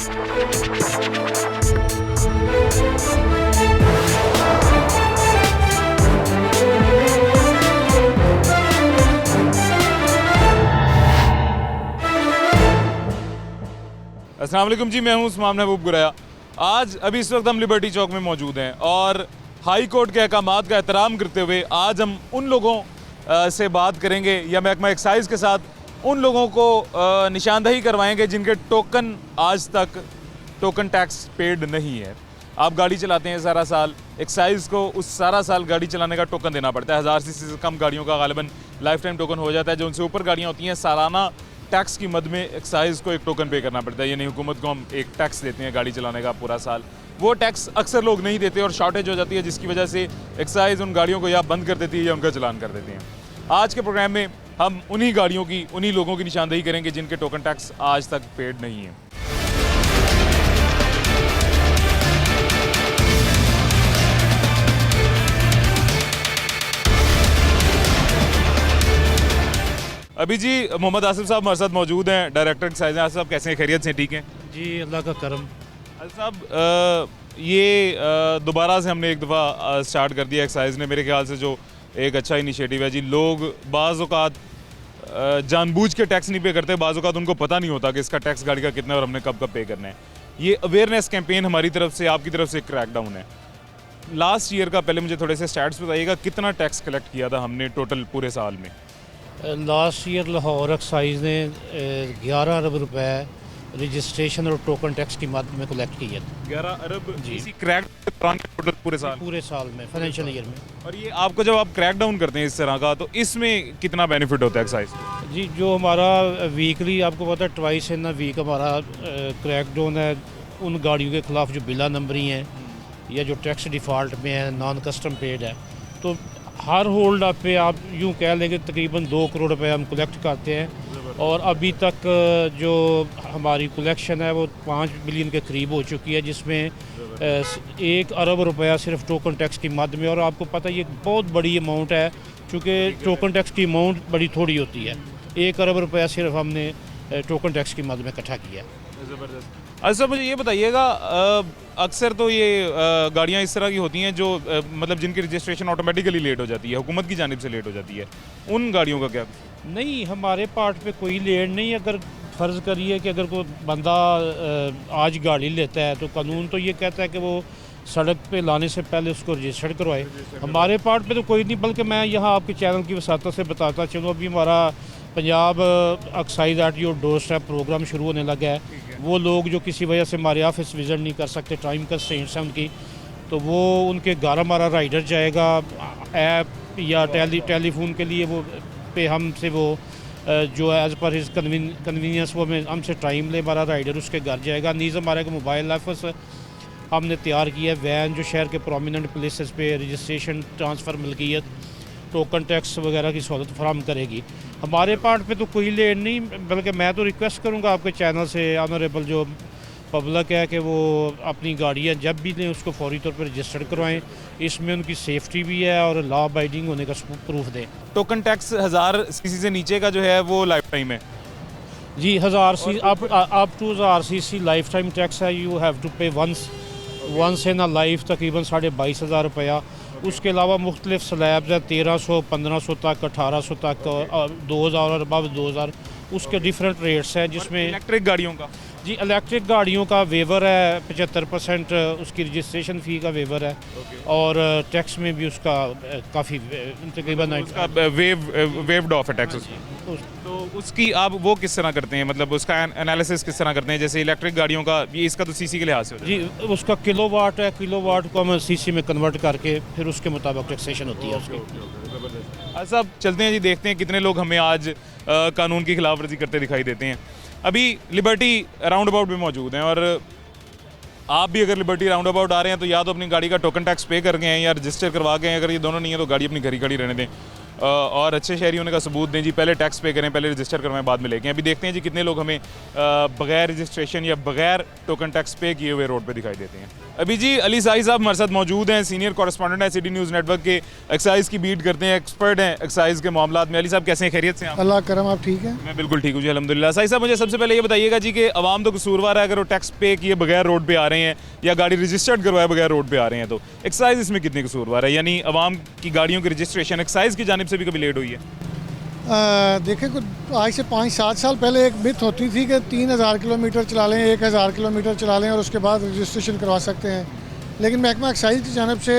अस्सलाम वालेकुम जी, मैं हूं उस्मान महबूब गुरैया। आज अभी इस वक्त हम लिबर्टी चौक में मौजूद हैं और हाई कोर्ट के अहकामात का एहतराम करते हुए आज हम उन लोगों से बात करेंगे या महकमा एक्साइज के साथ उन लोगों को निशानदही करवाएंगे जिनके टोकन आज तक टोकन टैक्स पेड नहीं है। आप गाड़ी चलाते हैं सारा साल, एक्साइज को उस सारा साल गाड़ी चलाने का टोकन देना पड़ता है। 1000 सीसी से कम गाड़ियों का गालिबन लाइफ टाइम टोकन हो जाता है। जो उनसे ऊपर गाड़ियाँ होती हैं, सालाना टैक्स की मद में एक्साइज को एक टोकन पे करना पड़ता है। यानी हुकूमत को हम एक टैक्स देते हैं गाड़ी चलाने का पूरा साल। वो टैक्स अक्सर लोग नहीं देते और शॉर्टेज हो जाती है, जिसकी वजह से एक्साइज उन गाड़ियों को या बंद कर देती है या उनका चलान कर देते हैं। आज के प्रोग्राम में हम उन्हीं गाड़ियों की, उन्हीं लोगों की निशानदेही करेंगे जिनके टोकन टैक्स आज तक पेड नहीं है। अभी जी मोहम्मद आसिफ साहब हमारे साथ मौजूद हैं, डायरेक्टर एक्साइज। आसिफ साहब कैसे हैं, खैरियत से, ठीक हैं? जी अल्लाह का करम। आसिफ साहब ये दोबारा से हमने एक दफ़ा स्टार्ट कर दिया एक्साइज ने, मेरे ख्याल से जो एक अच्छा इनिशिएटिव है जी। लोग बाज़ औक़ात जानबूझ के टैक्स नहीं पे करते, बाज़ औक़ात उनको पता नहीं होता कि इसका टैक्स गाड़ी का कितना है और हमने कब कब पे करना है। ये अवेयरनेस कैंपेन हमारी तरफ से, आपकी तरफ से एक क्रैकडाउन है। लास्ट ईयर का पहले मुझे थोड़े से स्टैट्स बताइएगा, कितना टैक्स कलेक्ट किया था हमने टोटल पूरे साल में? लास्ट ईयर लाहौर एक्साइज ने 11 अरब रुपए रजिस्ट्रेशन और टोकन टैक्स की मद में कलेक्ट किए थे। 11 अरब जी। इसी क्रैक टोटल पूरे साल में फाइनेंशियल ईयर में। और ये आपको जब आप क्रैक डाउन करते हैं इस तरह का, तो इसमें कितना बेनिफिट होता है एक्साइज? जी, जो हमारा वीकली आपको पता है ट्वाइस इन वीक हमारा क्रैक डाउन है उन गाड़ियों के खिलाफ जो बिला नंबरी हैं या जो टैक्स डिफ़ॉल्ट में है, नॉन कस्टम पेड है। तो हर होल्ड अप पे आप यूँ कह लेंगे तकरीबन 2 करोड़ रुपए हम कलेक्ट करते हैं और अभी तक जो हमारी कलेक्शन है वो 5 बिलियन के करीब हो चुकी है, जिसमें 1 अरब रुपया सिर्फ टोकन टैक्स की मद में। और आपको पता है ये बहुत बड़ी अमाउंट है, चूँकि टोकन टैक्स की अमाउंट बड़ी थोड़ी होती है। 1 अरब रुपया सिर्फ हमने टोकन टैक्स की मद में इकट्ठा किया है। ज़बरदस्त। अच्छा, मुझे ये बताइएगा, अक्सर तो ये गाड़ियाँ इस तरह की होती हैं जो मतलब जिनकी रजिस्ट्रेशन ऑटोमेटिकली लेट हो जाती है, हुकूमत की जानिब से लेट हो जाती है, उन गाड़ियों का क्या? नहीं, हमारे पार्ट पे कोई लेट नहीं। अगर फ़र्ज़ करिए कि अगर कोई बंदा आज गाड़ी लेता है तो कानून तो ये कहता है कि वो सड़क पे लाने से पहले उसको रजिस्टर्ड करवाए। हमारे पार्ट पे तो कोई नहीं, बल्कि मैं यहाँ आपके चैनल की वसातत से बताता चलूँ, अभी हमारा Punjab excise at your door step program शुरू होने लगा है। वो लोग जो किसी वजह से हमारे ऑफिस विज़िट नहीं कर सकते, टाइम कंस्ट्रेंट्स हैं उनकी, तो वो उनके घर हमारा राइडर जाएगा ऐप या टेलीफोन के लिए वो पे हमसे वो जो एज़ पर हिज कन्वीनियंस वो हमें हमसे टाइम ले, हमारा राइडर उसके घर जाएगा। नीज़ हमारे को मोबाइल ऑफिस हमने तैयार किया है, वैन जो शहर के प्रोमिनेंट प्लेसेस पे रजिस्ट्रेशन, ट्रांसफ़र, मिल्कियत, टोकन टैक्स वगैरह की सहूलत फराहम करेगी। हमारे पार्ट पे तो कोई लेट नहीं, बल्कि मैं तो रिक्वेस्ट करूँगा आपके चैनल से, ऑनरेबल जो पब्लिक है, कि वो अपनी गाड़ियाँ जब भी लें उसको फौरी तौर पर रजिस्टर्ड करवाएं। इसमें उनकी सेफ्टी भी है और लॉ अबाइडिंग होने का प्रूफ दें। टोकन टैक्स 1000 सीसी से नीचे का जो है वो लाइफ टाइम है जी। 1000 C up to 1000 CC life time tax है। You have to pay once in a life, तकरीबन 22,500 रुपया। उसके अलावा मुख्तलिफ स्लैब्स हैं, 1300, 1500 तक, 1800 तक, 2000 और अबव 2000, उसके डिफरेंट रेट्स हैं। जिसमें इलेक्ट्रिक गाड़ियों का जी, इलेक्ट्रिक गाड़ियों का वेवर है 75% उसकी रजिस्ट्रेशन फ़ी का वेवर है। और टैक्स में भी उसका काफ़ी तकरीबन वेव्ड ऑफ है टैक्स। तो उसकी आप वो किस तरह करते हैं, मतलब उसका एनालिसिस किस तरह करते हैं? जैसे इलेक्ट्रिक गाड़ियों का ये, इसका तो सीसी के लिहाज से जी, उसका किलोवाट है, किलोवाट को हम सीसी में कन्वर्ट करके फिर उसके मुताबिक टैक्सेशन होती है उसकी। अच्छा, चलते हैं जी, देखते हैं कितने लोग हमें आज कानून की खिलाफ वर्जी करते दिखाई देते हैं। अभी लिबर्टी राउंड अबाउट में मौजूद हैं और आप भी अगर लिबर्टी राउंड अबाउट आ रहे हैं तो या तो अपनी गाड़ी का टोकन टैक्स पे कर गए हैं या रजिस्टर करवा गए हैं। अगर ये दोनों नहीं है तो गाड़ी अपनी घर ही खड़ी रहने दें और अच्छे शहरी होने का सबूत दें जी। पहले टैक्स पे करें, पहले रजिस्टर करवाएं, बाद में लेके। अभी देखते हैं जी कितने लोग हमें बगैर रजिस्ट्रेशन या बगैर टोकन टैक्स पे किए हुए रोड पे दिखाई देते हैं। अभी जी अली साही साहब हमारे साथ मौजूद हैं, सीनियर कॉरेस्पॉन्डेंट है सिटी न्यूज़ नेटवर्क के, एक्साइज की बीट करते हैं, एक्सपर्ट हैं एक्साइज के मामलात में। अली साहब कैसे हैं, खैरियत से हैं आप? अल्लाह करम, आप ठीक हैं? मैं बिल्कुल ठीक हूँ जी, अल्हम्दुलिल्लाह। साही साहब मुझे सबसे पहले ये बताइएगा जी कि अवाम तो कसूरवार है अगर वो टैक्स पे किए बगैर रोड पे आ रहे हैं या गाड़ी रजिस्टर्ड करवाए बगैर रोड पे आ रहे हैं, तो एक्साइज इसमें कितनी कसूरवार है? यानी अवाम की गाड़ियों की रजिस्ट्रेशन एक्साइज की जानिब से भी कभी लेट हुई है? देखें, कुछ आज से 5-7 साल पहले एक मिथ होती थी कि 3000 किलोमीटर चला लें, 1000 किलोमीटर चला लें और उसके बाद रजिस्ट्रेशन करवा सकते हैं। लेकिन महकमा एक्साइज की जानिब से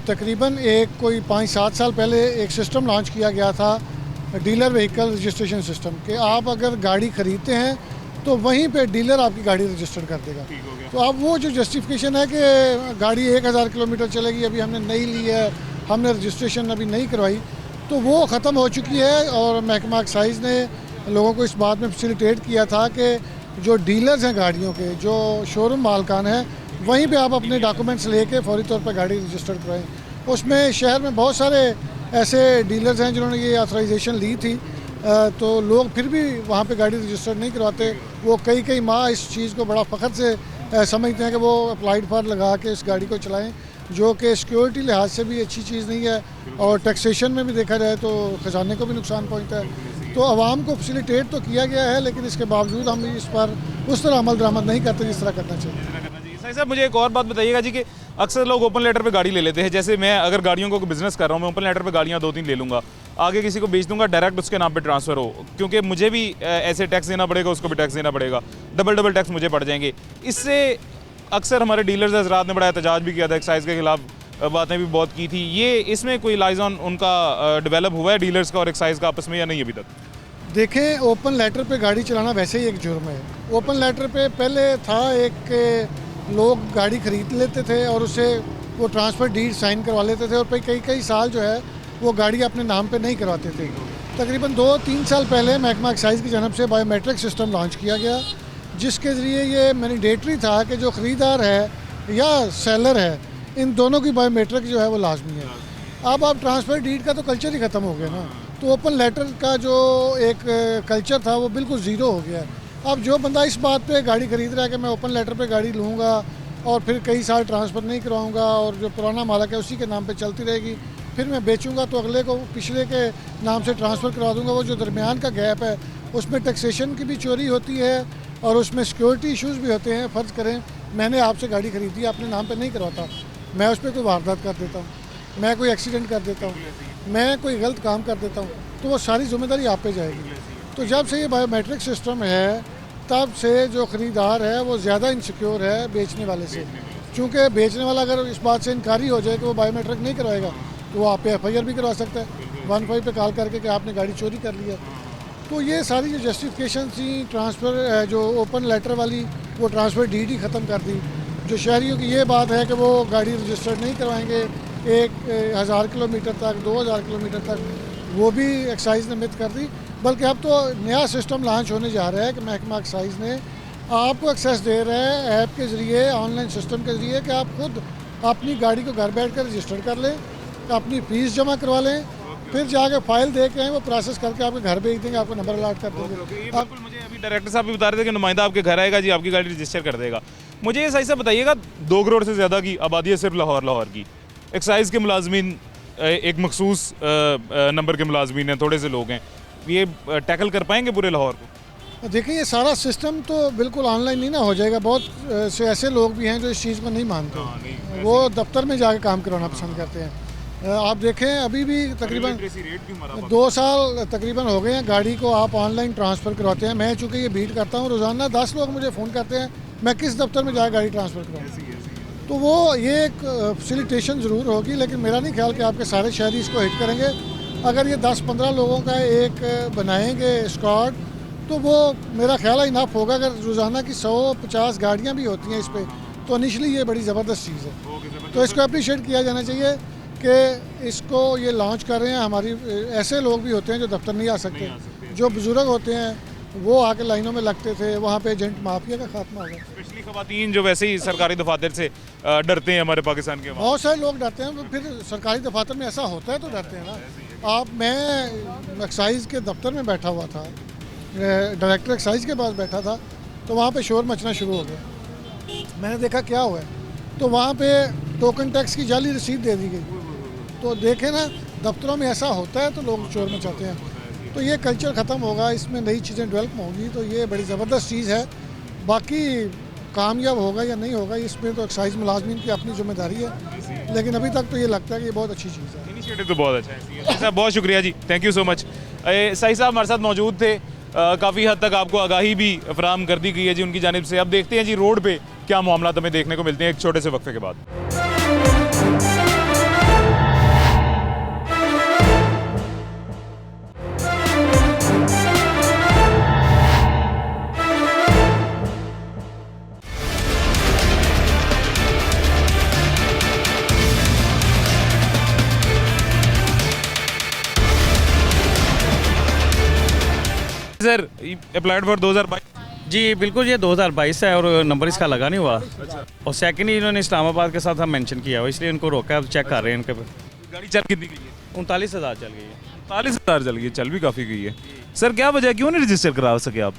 तकरीबन कोई 5-7 साल पहले एक सिस्टम लॉन्च किया गया था, डीलर व्हीकल रजिस्ट्रेशन सिस्टम, कि आप अगर गाड़ी ख़रीदते हैं तो वहीं पे डीलर आपकी गाड़ी रजिस्टर कर देगा। तो अब वो जो जस्टिफिकेशन है कि गाड़ी 1000 किलोमीटर चलेगी, अभी हमने नई ली है, हमने रजिस्ट्रेशन अभी नहीं करवाई, तो वो ख़त्म हो चुकी है। और महकमा एक्साइज ने लोगों को इस बात में फैसिलिटेट किया था कि जो डीलर्स हैं गाड़ियों के, जो शोरूम मालकान हैं, वहीं पे आप अपने डॉक्यूमेंट्स लेके फौरी तौर पर गाड़ी रजिस्टर करवाएं। उसमें शहर में बहुत सारे ऐसे डीलर्स हैं जिन्होंने ये ऑथराइजेशन ली थी, तो लोग फिर भी वहाँ पे गाड़ी रजिस्टर नहीं करवाते। वो कई माह इस चीज़ को बड़ा फ़ख्र से समझते हैं कि वो अप्लाइड फॉर लगा के इस गाड़ी को चलाएं, जो कि सिक्योरिटी लिहाज से भी अच्छी चीज़ नहीं है और टैक्सेशन में भी देखा जाए तो ख़जाने को भी नुकसान पहुंचता है। तो आवाम को फैसिलिटेट तो किया गया है, लेकिन इसके बावजूद हम इस पर उस तरह अमल दरामद नहीं करते जिस तरह करना चाहिए। साही साहब मुझे एक और बात बताइएगा जी कि अक्सर लोग ओपन लेटर पे गाड़ी ले लेते हैं। जैसे मैं अगर गाड़ियों को बिजनेस कर रहा हूँ, मैं ओपन लेटर पे गाड़ियाँ 2-3 ले लूँगा, आगे किसी को बेच दूंगा, डायरेक्ट उसके नाम पे ट्रांसफ़र हो, क्योंकि मुझे भी ऐसे टैक्स देना पड़ेगा, उसको भी टैक्स देना पड़ेगा, डबल टैक्स मुझे पड़ जाएंगे। इससे अक्सर हमारे डीलर्स हज़रात ने बड़ा एहतजाज भी किया था, एक्साइज के खिलाफ बातें भी बहुत की थी। ये इसमें कोई लाइजॉन उनका डेवलप हुआ है डीलर्स का और एक्साइज का आपस में या नहीं अभी तक? देखें, ओपन लेटर पे गाड़ी चलाना वैसे ही एक जुर्म है। ओपन लेटर पे पहले था एक, लोग गाड़ी खरीद लेते थे और उसे वो ट्रांसफ़र डीड साइन करवा लेते थे और फिर कई साल जो है वो गाड़ी अपने नाम पे नहीं करवाते थे। तकरीबन 2-3 साल पहले महकमा एक्साइज की जानब से बायोमेट्रिक सिस्टम लॉन्च किया गया, जिसके ज़रिए ये मैंडेटरी था कि जो ख़रीदार है या सेलर है, इन दोनों की बायोमेट्रिक जो है वो लाजमी है। अब ट्रांसफ़र डीड का तो कल्चर ही ख़त्म हो गया ना, तो ओपन लेटर का जो एक कल्चर था वो बिल्कुल ज़ीरो हो गया है। अब जो बंदा इस बात पे गाड़ी ख़रीद रहा है कि मैं ओपन लेटर पे गाड़ी लूँगा और फिर कई साल ट्रांसफ़र नहीं करवाऊँगा और जो पुराना मालिक है उसी के नाम पे चलती रहेगी, फिर मैं बेचूँगा तो अगले को पिछले के नाम से ट्रांसफ़र करवा दूँगा, वो जो दरमियान का गैप है उसमें टैक्सेशन की भी चोरी होती है और उसमें सिक्योरिटी इशूज़ भी होते हैं। फ़र्ज़ करें मैंने आपसे गाड़ी ख़रीदी, अपने नाम पर नहीं करवाता, मैं उस पर कोई वारदात कर देता हूँ, मैं कोई एक्सीडेंट कर देता हूँ, मैं कोई गलत काम कर देता हूँ, तो वो सारी जिम्मेदारी आप पे जाएगी। तो जब से ये बायोमेट्रिक सिस्टम है तब से जो ख़रीदार है वो ज़्यादा इनसिक्योर है बेचने वाले से, क्योंकि बेचने वाला अगर इस बात से इनकारी हो जाए कि वो बायोमेट्रिक नहीं करवाएगा तो वो आप पे FIR भी करवा सकता है 15 पे कॉल करके कि आपने गाड़ी चोरी कर ली है। तो ये सारी जो जस्टिफिकेशन थी ट्रांसफ़र जो ओपन लेटर वाली, वो ट्रांसफ़र डीड ही ख़त्म कर दी। जो शहरियों की ये बात है कि वो गाड़ी रजिस्टर्ड नहीं करवाएंगे 1000 किलोमीटर तक, 2000 किलोमीटर तक, वो भी एक्साइज ने मिथ कर दी। बल्कि अब तो नया सिस्टम लॉन्च होने जा रहा है कि महकमा एक्साइज ने आपको एक्सेस दे रहा है ऐप के ज़रिए, ऑनलाइन सिस्टम के ज़रिए, कि आप खुद अपनी गाड़ी को घर बैठ कर रजिस्टर कर लें, अपनी फ़ीस जमा करवा लें, फिर जाकर फाइल दे के वो प्रोसेस करके आपके घर भेज देंगे, आपको नंबर अलॉट कर देंगे। बिल्कुल, मुझे अभी डायरेक्टर साहब भी बता रहे थे कि नुमाइंदा आपके घर आएगा जी, आपकी गाड़ी रजिस्टर कर देगा। मुझे ये सही से बताइएगा, 2 करोड़ से ज़्यादा की आबादी है सिर्फ लाहौर की, एक्साइज के मुलाजमीन एक मखसूस नंबर के मुलाजमीन हैं, थोड़े से लोग हैं, ये टैकल कर पाएंगे पूरे लाहौर को? देखिए, ये सारा सिस्टम तो बिल्कुल ऑनलाइन नहीं ना हो जाएगा। बहुत से ऐसे लोग भी हैं जो इस चीज़ को नहीं मानते, वो दफ्तर में जाकर काम करवाना पसंद करते हैं। आप देखें, अभी भी तकरीबन 2 साल तकरीबन हो गए हैं गाड़ी को आप ऑनलाइन ट्रांसफ़र करवाते हैं। मैं चूँकि ये बीट करता हूँ, रोज़ाना 10 लोग मुझे फ़ोन करते हैं मैं किस दफ्तर में जाकर गाड़ी ट्रांसफ़र कराऊँ। तो वो ये एक फैसिलिटेशन ज़रूर होगी, लेकिन मेरा नहीं ख्याल कि आपके सारे शहरी इसको हिट करेंगे। अगर ये 10-15 लोगों का एक बनाएंगे स्क्वाड, तो वो मेरा ख्याल है इनफ होगा। अगर रोज़ाना की 100-50 गाड़ियाँ भी होती हैं इस पर, तो इनिशली ये बड़ी ज़बरदस्त चीज़ है। तो इसको अप्रिशिएट किया जाना चाहिए कि इसको ये लॉन्च कर रहे हैं। हमारी ऐसे लोग भी होते हैं जो दफ्तर नहीं आ सकते, जो बुज़ुर्ग होते हैं वो आके लाइनों में लगते थे, वहाँ पे एजेंट माफिया का खात्मा होगा। स्पेशली ख़वातीन जो वैसे ही सरकारी दफातर से डरते हैं, हमारे पाकिस्तान के बहुत सारे लोग डरते हैं, फिर सरकारी दफातर में ऐसा होता है तो डरते हैं ना। मैं एक्साइज़ के दफ्तर में बैठा हुआ था, डायरेक्टर एक्साइज़ के पास बैठा था, तो वहाँ पे शोर मचना शुरू हो गया। मैंने देखा क्या हुआ है, तो वहाँ पे टोकन टैक्स की जाली रसीद दे दी गई। तो देखें ना, दफ्तरों में ऐसा होता है तो लोग शोर मचाते हैं। तो ये कल्चर ख़त्म होगा, इसमें नई चीज़ें डेवलप होंगी, तो ये बड़ी ज़बरदस्त चीज़ है। बाकी कामयाब होगा या नहीं होगा इसमें तो एक्साइज मुलाजमीन की अपनी जिम्मेदारी है, लेकिन अभी तक तो ये लगता है कि ये बहुत अच्छी चीज़ है। इनिशिएटिव तो बहुत अच्छा है साहब, बहुत शुक्रिया जी, थैंक यू सो मच। सही साहब हमारे साथ मौजूद थे, काफ़ी हद तक आपको आगाही भी फराहम कर दी गई है जी उनकी जानिब से। अब देखते हैं जी रोड पे क्या मामला हमें देखने को मिलते हैं एक छोटे से वक्फे के बाद। Sir applied for 2022। जी बिल्कुल, ये 2022 है और नंबर इसका लगा नहीं हुआ। और सेकंड ही इन्होंने इस्लामाबाद के साथ हम मेंशन किया हुआ, इसलिए इनको रोका है, चेक कर रहे हैं इनके पे। गाड़ी चल कितनी गई है? 39,000 चल गई है। 40,000 चल गई, चल भी काफ़ी गई है। सर क्या वजह, क्यों नहीं रजिस्टर करा सके आप?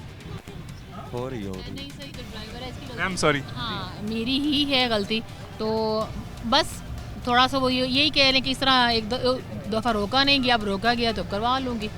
हो रही नहीं सही, तो ड्राइवर है इसकी आई एम सॉरी। हाँ, मेरी ही है गलती। तो बस थोड़ा सा वो यही कह रहे हैं कि इस तरह एक दफ़ा रोका नहीं गया, अब रोका गया तो करवा लूँगी।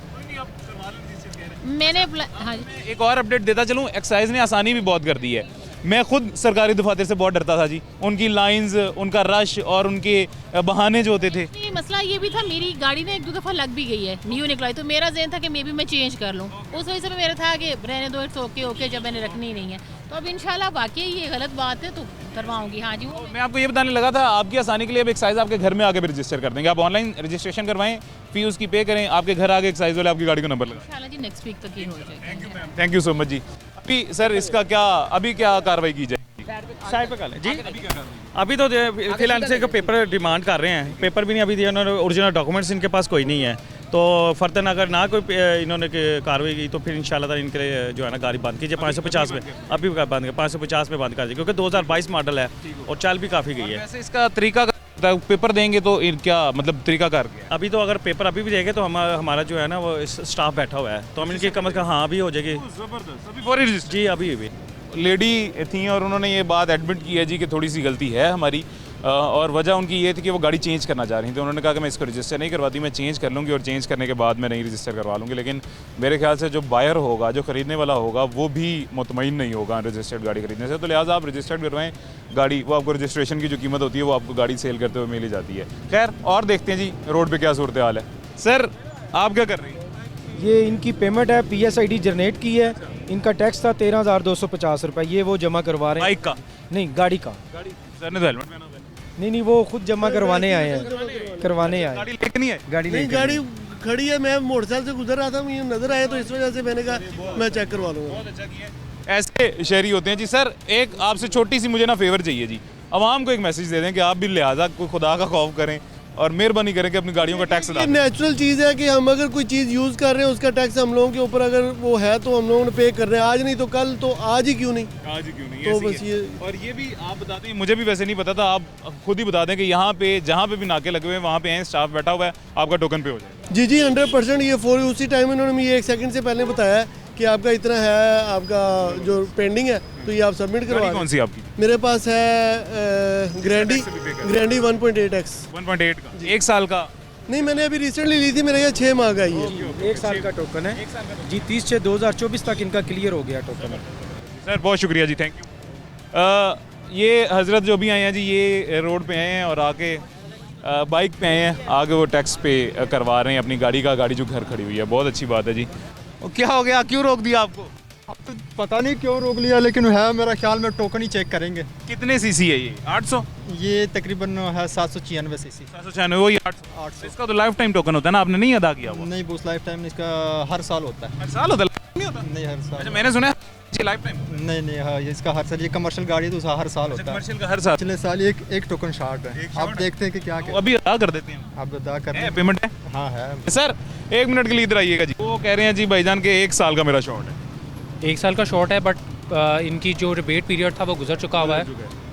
मैंने हाँ जी। एक और अपडेट देता चलूँ, एक्साइज ने आसानी भी बहुत कर दी है। मैं खुद सरकारी दफातर से बहुत डरता था जी, उनकी लाइंस, उनका रश और उनके बहाने जो होते थे। नहीं, मसला ये भी था, मेरी गाड़ी ने 1-2 दफ़ा लग भी गई है, न्यू निकलाई, तो मेरा ज़हन था कि मे बी मैं चेंज कर लूँ। उस वजह से मेरा था कि रहने दो, इट्स ओके जब मैंने रखनी नहीं है। तो अब इंशाल्लाह वाकई ये गलत बात है तो करवाऊंगी। हाँ जी, वो मैं आपको ये बताने लगा था, आपकी आसानी के लिए अब एक्साइज आपके घर में आके भी रजिस्टर कर देंगे। आप ऑनलाइन रजिस्ट्रेशन करवाएं, फी उसकी पे करें, आपके घर आके एक्साइज वाले आपकी गाड़ी का नंबर लगाएं। इंशाल्लाह जी नेक्स्ट वीक तक ये हो जाएगा। थैंक यू सो मच जी। अभी सर इसका क्या, अभी क्या कार्रवाई की जाएगी? साइड पे कर लें जी। अभी तो फिलहाल से पेपर डिमांड कर रहे हैं, पेपर भी नहीं अभी दिया उन्होंने, ओरिजिनल डॉक्यूमेंट्स इनके पास कोई नहीं है। तो फर्दर अगर ना कोई इन्होंने कार्रवाई की तो फिर इंशाल्लाह इनके लिए जो है ना गाड़ी बंद कीजिए 550 में। अभी बंद 550 में बंद कर दीजिए, क्योंकि 2022 मॉडल है और चल भी काफ़ी गई है। वैसे इसका तरीका, पेपर देंगे तो क्या मतलब तरीका कर गया? अभी तो अगर पेपर अभी भी देंगे तो हमारा जो है ना वो स्टाफ बैठा हुआ है, तो हम इनकी कम से कम हाँ अभी हो जाएगी अभी फौरी रजिस्टर जी। अभी भी लेडी थी और उन्होंने ये बात एडमिट की है जी कि थोड़ी सी गलती है हमारी, और वजह उनकी ये थी कि वो गाड़ी चेंज करना चाह रही थी। उन्होंने कहा कि मैं इसको रजिस्टर नहीं करवाती, मैं चेंज कर लूँगी और चेंज करने के बाद मैं नहीं रजिस्टर करवा लूँगी। लेकिन मेरे ख्याल से जो बायर होगा, जो ख़रीदने वाला होगा, वो भी मुतमईन नहीं होगा रजिस्टर्ड गाड़ी खरीदने से। तो लिहाजा आप रजिस्टर्ड करवाएं गाड़ी, वो आपको रजिस्ट्रेशन की जो कीमत होती है वो आपको गाड़ी सेल करते हुए मिल ही जाती है। खैर, और देखते हैं जी रोड पर क्या सूरत हाल है। सर आप क्या कर रही हैं? ये इनकी पेमेंट है, PSID जनरेट की है, इनका टैक्स था 13,250 रुपये, ये वो जमा करवा रहे हैं। बाइक का? नहीं, गाड़ी का। गाड़ी सर ने तो हेलमेट पहना हुआ है। नहीं, वो खुद जमा करवाने आए हैं, करवाने आए। गाड़ी लेके नहीं है? गाड़ी नहीं, लेके गाड़ी खड़ी है, मैं मोटरसाइकिल से गुजर रहा था, मुझे नजर आया तो इस वजह से मैंने कहा मैं चेक करवा लूँगा। ऐसे शहरी होते हैं जी। सर एक आपसे छोटी सी मुझे ना फेवर चाहिए जी, आवाम को एक मैसेज दे दें कि आप भी लिहाजा कोई खुदा का खौफ करें और मेहरबानी करें कि अपनी गाड़ियों का टैक्स अदा ये करें। नेचुरल चीज़ है कि हम अगर कोई चीज़ यूज़ कर रहे हैं उसका टैक्स हम लोगों के ऊपर अगर वो है तो हम लोगों ने पे कर रहे हैं, आज नहीं तो कल, तो आज ही क्यों नहीं। आज ही क्यों नहीं, तो ऐसी बस है। ये और ये भी आप बता दें, मुझे भी वैसे नहीं पता था, आप खुद ही बता दें कि यहाँ पे जहाँ पे भी नाके लगे हुए हैं वहाँ पे हैं, स्टाफ बैठा हुआ है, आपका टोकन पे हो जाएगा। जी 100% ये फौरी उसी टाइम इन्होंने मुझे 1 सेकंड से पहले बताया कि आपका इतना है, आपका जो पेंडिंग है तो ये आप सबमिट गाड़ी करवा कौन सी आपकी? मेरे पास है ग्रैंडी 1.8X 1.8 का, 1 साल का? नहीं, मैंने अभी रिसेंटली ली थी, मेरे यहाँ 6 माह का ही है। 1 साल का टोकन है जी, 30/6/2024 तक इनका क्लियर हो गया टोकन। सर बहुत शुक्रिया जी, थैंक यू। ये हजरत जो भी आए हैं जी, ये रोड पे आए हैं और आके बाइक पे आए हैं, आगे वो टैक्स पे करवा रहे हैं अपनी गाड़ी का, गाड़ी जो घर खड़ी हुई है। बहुत अच्छी बात है जी। क्या हो गया, क्यों रोक दिया आपको? तो पता नहीं क्यों रोक लिया, लेकिन है मेरा ख्याल में टोकन ही चेक करेंगे। कितने सीसी है ये? 800? ये तकरीबन है 796 सीसी। 796, वही 800। इसका तो लाइफ टाइम टोकन होता है ना, आपने नहीं अदा किया वो? नहीं, बूस लाइफ टाइम इसका हर साल होता है। हर साल होता है? नहीं होता? नहीं, हर अच्छा, साल मैंने सुना है जी लाइफ टाइम। नहीं नहीं, हाँ ये इसका हर साल, ये कमर्शियल गाड़ी है तो उसका हर साल होता है। कमर्शियल का हर साल? पिछले साल एक टोकन शॉर्ट है, आप देखते हैं कि क्या तो अभी अदा कर देते हैं, आप अदा कर है पेमेंट है? हाँ है। सर 1 मिनट के लिए इधर आइएगा जी। वो कह रहे हैं जी भाईजान के 1 साल का मेरा शॉर्ट है। 1 साल का शॉर्ट है, बट इनकी जो रिबेट पीरियड था वो गुजर चुका हुआ है,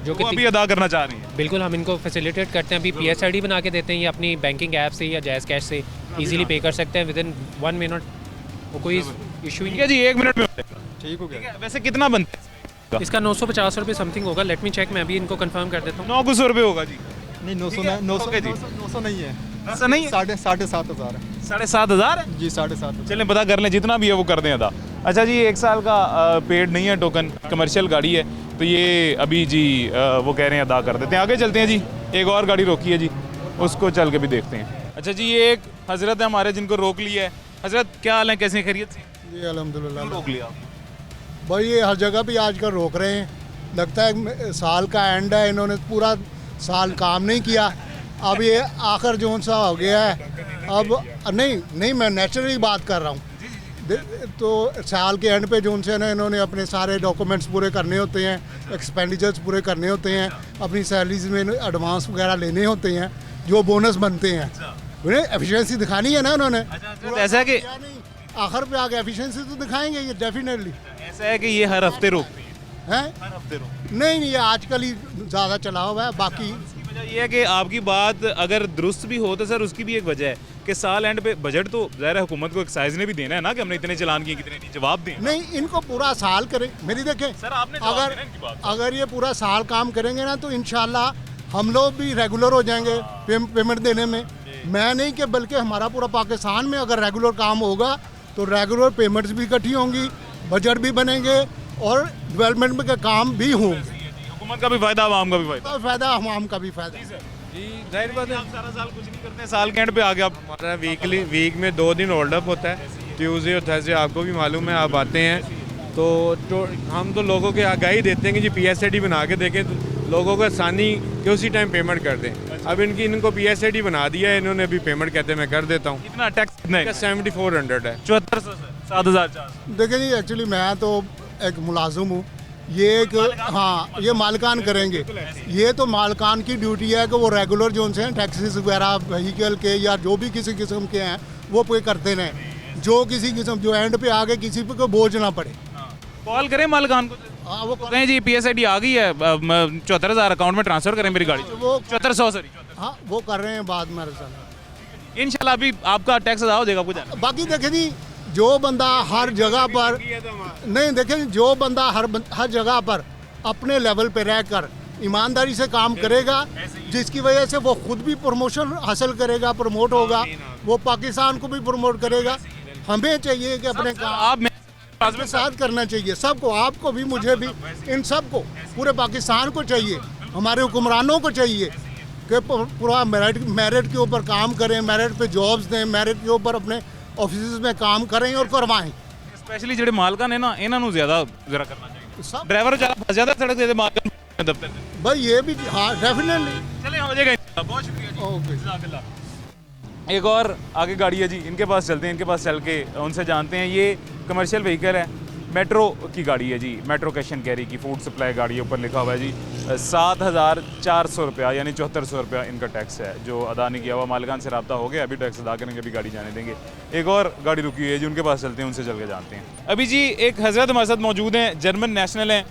जो वो अभी अदा करना चाह रही हैं। बिल्कुल हम इनको फैसिलिटेट करते हैं। अभी PSID बना के देते हैं, ये अपनी बैंकिंग ऐप से या जायज़ कैश से इजीली पे कर सकते हैं विदिन 1 मिनट, वो कोई इशू ही ठीक नहीं है जी, 1 मिनट में हो जाएगा। ठीक हो गया। ठीक है, वैसे कितना बनता है? इसका 950 रुपये समथिंग होगा, लेट मी चेक, मैं अभी इनको कंफर्म कर देता हूँ। 900 रुपये होगा जी। नहीं 900 ओके जी। 900 नहीं है, ऐसा नहीं है, 7,500 है 7,500 है जी, 7,500। चलें पता कर लें, जितना भी है वो कर दें अदा। अच्छा जी, 1 साल का पेड नहीं है टोकन, कमर्शियल गाड़ी है, तो ये अभी जी वो कह रहे हैं अदा कर देते हैं। आगे चलते हैं जी, एक और गाड़ी रोकी है जी, उसको चल के भी देखते हैं। अच्छा जी, ये एक हजरत है हमारे जिनको रोक लिया है। हजरत क्या हाल है, कैसे खैरियत से? जी अल्हम्दुलिल्लाह। क्यों रोक लिया? भाई ये हर जगह भी आजकल रोक रहे हैं, लगता है साल का एंड है, इन्होंने पूरा साल काम नहीं किया, अब ये आखिर जोन सा हो गया है। अब नहीं मैं नेचुरली बात कर रहा हूँ, तो साल के एंड पे जोन से ना इन्होंने अपने सारे डॉक्यूमेंट्स पूरे करने होते हैं, एक्सपेंडिचर्स पूरे करने होते हैं, अपनी सैलरीज में एडवांस वगैरह लेने होते हैं, जो बोनस बनते हैं, उन्हें एफिशिएंसी दिखानी है ना उन्होंने। तो ऐसा है कि आखिर पे आके एफिशिएंसी तो दिखाएंगे ये डेफिनेटली। ऐसा है कि ये हर हफ्ते रोकते हैं? हैं? हर हफ्ते रोकते नहीं ये आजकल ही ज़्यादा चला हुआ है, बाकी हैं। ये है कि आपकी बात अगर दुरुस्त भी हो तो सर उसकी भी एक वजह है कि साल एंड पे बजट तो ज़ाहिर है हुकूमत को एक्साइज ने भी देना है ना, कि हमने इतने चलान किए, कितने नहीं, जवाब दें। नहीं इनको पूरा साल करें, मेरी देखें सर आपने जवाब अगर देना इनकी बात। अगर ये पूरा साल काम करेंगे ना तो इंशाल्लाह हम लोग भी रेगुलर हो जाएंगे पेमेंट देने में। मैं नहीं कि बल्कि हमारा पूरा पाकिस्तान में अगर रेगुलर काम होगा तो रेगुलर पेमेंट्स भी इकट्ठी होंगी, बजट भी बनेंगे और डेवलपमेंट के काम भी होंगे। हुकूमत का भी फायदा, आवाम का भी फायदा। फ़ायदा आवाम का भी फ़ायदा। जी जाहिर बात है, आप सारा साल कुछ नहीं करते, साल के एंड पे आ गया। हमारा वीक में 2 दिन होल्ड अप होता है, ट्यूसडे और थर्सडे, आपको भी मालूम है, आप आते हैं तो हम तो लोगों के आगाही देते हैं कि जी PSID बना के देखें, तो लोगों को आसानी कि उसी टाइम पेमेंट कर दें। अब इनको PSID बना दिया है इन्होंने, अभी पेमेंट कहते हैं मैं कर देता हूँ। कितना टैक्स कितना है? 7400 है। 7400 7,400। देखिए जी एक्चुअली मैं तो एक मुलाजिम हूँ, ये एक हाँ ये मालिकान करेंगे, ये तो मालिकान की ड्यूटी है कि वो रेगुलर जो उनसे टैक्सेस वगैरह व्हीकल के या जो भी किसी किस्म के हैं वो पे करते रहें, जो किसी किस्म जो एंड पे आगे किसी पे कोई बोझ ना पड़े। कॉल करें मालिकान को, हाँ वो कहें जी PSID आ गई है, 74,000 अकाउंट में ट्रांसफर करें मेरी गाड़ी। वो 7400 सॉरी, हाँ वो कर रहे हैं बाद में अरसल। इंशाल्लाह अभी आपका टैक्स अदा हो जाएगा आपको जाना। बाकी देखे जी जो बंदा हर जगह पर नहीं देखे जो बंदा हर जगह पर अपने लेवल पे रहकर ईमानदारी से काम करेगा, जिसकी वजह से वो खुद भी प्रमोशन हासिल करेगा, प्रमोट होगा, वो पाकिस्तान को भी प्रमोट करेगा। हमें चाहिए कि अपने काम आप में साथ करना चाहिए सबको, आपको भी, मुझे भी, इन सबको, पूरे पाकिस्तान को चाहिए, हमारे हुक्मरानों को चाहिए कि पूरा मेरिट के ऊपर काम करें, मेरिट पे जॉब्स दें, मेरिट के ऊपर अपने ऑफिस में काम करें और करवाएं। स्पेशली ਜਿਹੜੇ ਮਾਲਕਾਂ ਨੇ ਨਾ ਇਹਨਾਂ ਨੂੰ ਜ਼ਿਆਦਾ ਜ਼ਰਾ करना चाहिए। सब ड्राइवर ज़्यादा फंस जाता है सड़क पे, मालकान दफ्तर से। भाई ये भी हाँ डेफिनेटली। चले हो जाएगा इंशाल्लाह, बहुत शुक्रिया जी। ओके जज़ाकल्लाह। एक और आगे गाड़ी है जी, इनके पास चलते हैं, इनके पास चल के उनसे जानते हैं। ये कमर्शियल व्हीकल है, मेट्रो की गाड़ी है जी, मेट्रो कैश एंड कैरी की फूड सप्लाई गाड़ी है, ऊपर लिखा हुआ है जी 7,400 रुपया यानी 7400 रुपया इनका टैक्स है जो अदा नहीं किया हुआ। मालिकान से रब्ता हो गया, अभी टैक्स अदा करेंगे, अभी गाड़ी जाने देंगे। एक और गाड़ी रुकी हुई है जी, उनके पास चलते हैं, उनसे चल के जानते हैं। अभी जी एक हज़रत हमारे साथ मौजूद हैं, जर्मन नेशनल हैं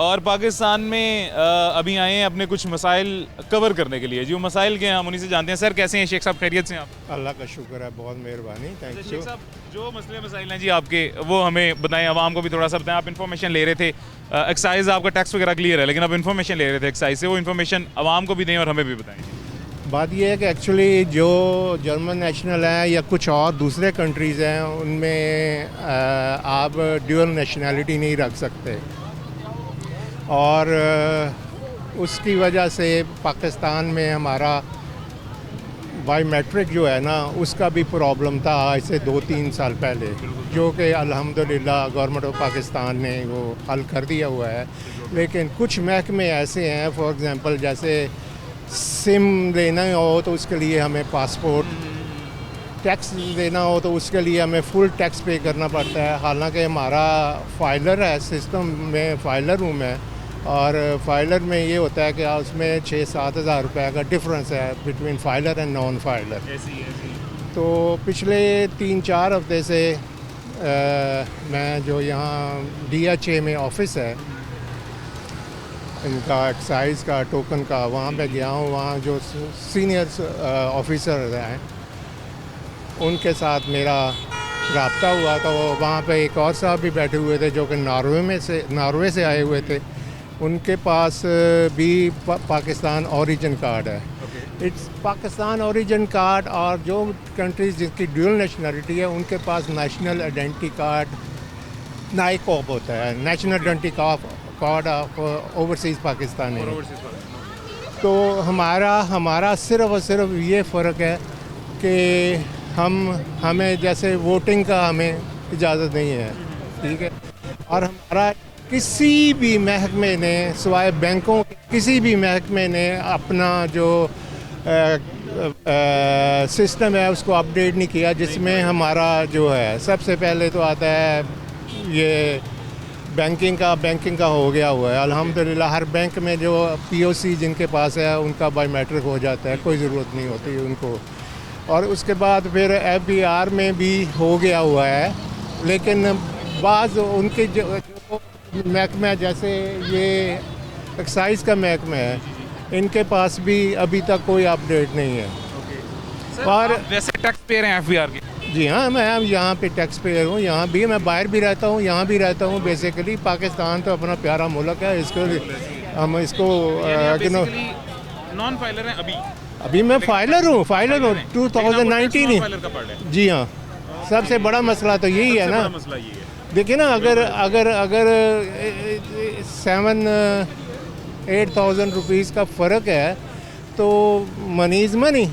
और पाकिस्तान में अभी आए हैं अपने कुछ मसाइल कवर करने के लिए। जी वो मसाइल के हैं, हम उन्हीं से जानते हैं। सर कैसे हैं शेख साहब, खैरियत से हैं आप? अल्लाह का शुक्र है, बहुत मेहरबानी, थैंक यू। शेख साहब जो मसले मसाइल हैं जी आपके, वो हमें बताएं, आवाम को भी थोड़ा सा बताएं। आप इन्फॉर्मेशन ले रहे थे, एक्साइज आपका टैक्स वगैरह क्लियर है, लेकिन आप इन्फॉर्मेशन ले रहे थे एक्साइज से, वो इन्फॉर्मेशन आवाम को भी दें और हमें भी बताएं। बात यह है कि एक्चुअली जो जर्मन नेशनल हैं या कुछ और दूसरे कंट्रीज़ हैं, उनमें आप ड्यूअल नेशनैलिटी नहीं रख सकते और उसकी वजह से पाकिस्तान में हमारा बायोमेट्रिक जो है ना उसका भी प्रॉब्लम था आज से 2-3 साल पहले, जो कि अल्हम्दुलिल्लाह गवर्नमेंट ऑफ पाकिस्तान ने वो हल कर दिया हुआ है। लेकिन कुछ महकमे ऐसे हैं, फॉर एग्ज़ाम्पल जैसे सिम लेना हो तो उसके लिए हमें पासपोर्ट, टैक्स देना हो तो उसके लिए हमें फुल टैक्स पे करना पड़ता है। हालांकि हमारा फाइलर है, सिस्टम में फाइलर हूँ मैं, और फाइलर में ये होता है कि उसमें 6-7 हज़ार रुपये का डिफरेंस है between filer and non filer. तो पिछले 3-4 हफ्ते से मैं जो यहाँ DHA में ऑफिस है इनका एक्साइज का टोकन का, वहाँ पे गया हूँ। वहाँ जो सीनियर ऑफिसर हैं उनके साथ मेरा रब्ता हुआ तो वहाँ पे एक और साहब भी बैठे हुए थे जो कि नॉर्वे से आए हुए थे। उनके पास भी पाकिस्तान ओरिजिन कार्ड है। इट्स पाकिस्तान ओरिजिन कार्ड, और जो कंट्रीज जिसकी ड्यूल नेशनलिटी है उनके पास नेशनल आइडेंटिटी कार्ड नाइकॉप होता है, national identity card of overseas Pakistan है। तो हमारा सिर्फ और सिर्फ ये फ़र्क है कि हमें जैसे वोटिंग का हमें इजाज़त नहीं है, ठीक है। और हमारा किसी भी महकमे ने सिवाय बैंकों किसी भी महकमे ने अपना जो सिस्टम है उसको अपडेट नहीं किया, जिसमें हमारा जो है सबसे पहले तो आता है ये बैंकिंग का हो गया हुआ है। अल्हम्दुलिल्लाह हर बैंक में जो पीओसी जिनके पास है उनका बायोमेट्रिक हो जाता है, कोई ज़रूरत नहीं होती उनको। और उसके बाद फिर FBR में भी हो गया हुआ है, लेकिन बाज़ उनके जो महकमा जैसे ये एक्साइज का महकमा है, इनके पास भी अभी तक कोई अपडेट नहीं है। और वैसे टैक्स पेयर हैं FBR के? जी हाँ, मैं यहाँ पे टैक्स पेयर हूँ, यहाँ भी मैं बाहर भी रहता हूँ, यहाँ भी रहता हूँ। बेसिकली पाकिस्तान तो अपना प्यारा मुल्क है, इसको हम इसको नॉन फाइलर हैं अभी मैं फाइलर हूँ 2019 जी हाँ। सबसे बड़ा मसला तो यही है ना, देखिए ना, अगर 7-8,000 रुपीज़ का फ़र्क है तो मनी इज़ मनी।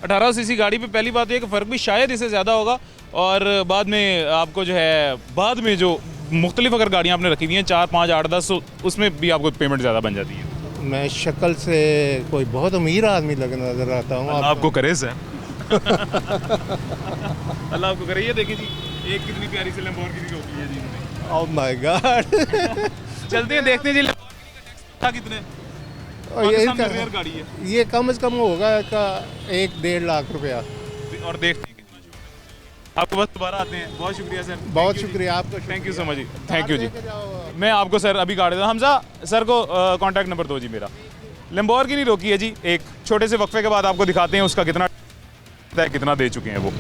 18 सीसी गाड़ी पे पहली बात ये कि फ़र्क भी शायद इससे ज़्यादा होगा, और बाद में आपको जो है बाद में जो मुख्तलिफ अगर गाड़ियाँ आपने रखी हुई हैं 4, 5, 8, 10, उसमें भी आपको पेमेंट ज़्यादा बन जाती है। मैं शक्ल से कोई बहुत अमीर आदमी नजर आता हूँ। आपको करे सर अल्लाह आपको करे। ये देखिए जी, एक कितनी प्यारी सी लैम्बोर्गिनी रोकी है जी इन्होंने। Oh my God. चलते हैं देखते हैं जी लैम्बोर्गिनी का कितने रेयर गाड़ी है ये कम से कम होगा का 1-1.5 लाख रुपया। और देखते हैं कितना आपको बस दोबारा आते हैं। बहुत शुक्रिया सर, बहुत शुक्रिया आपका, थैंक यू सो मच जी, थैंक यू जी। मैं आपको सर अभी गाड़ी देता हूँ। हमजा सर को कॉन्टैक्ट नंबर दो जी मेरा। लैम्बोर्गिनी रोकी है जी, एक छोटे से वक्फे के बाद आपको दिखाते हैं उसका कितना दे चुके हैं वो।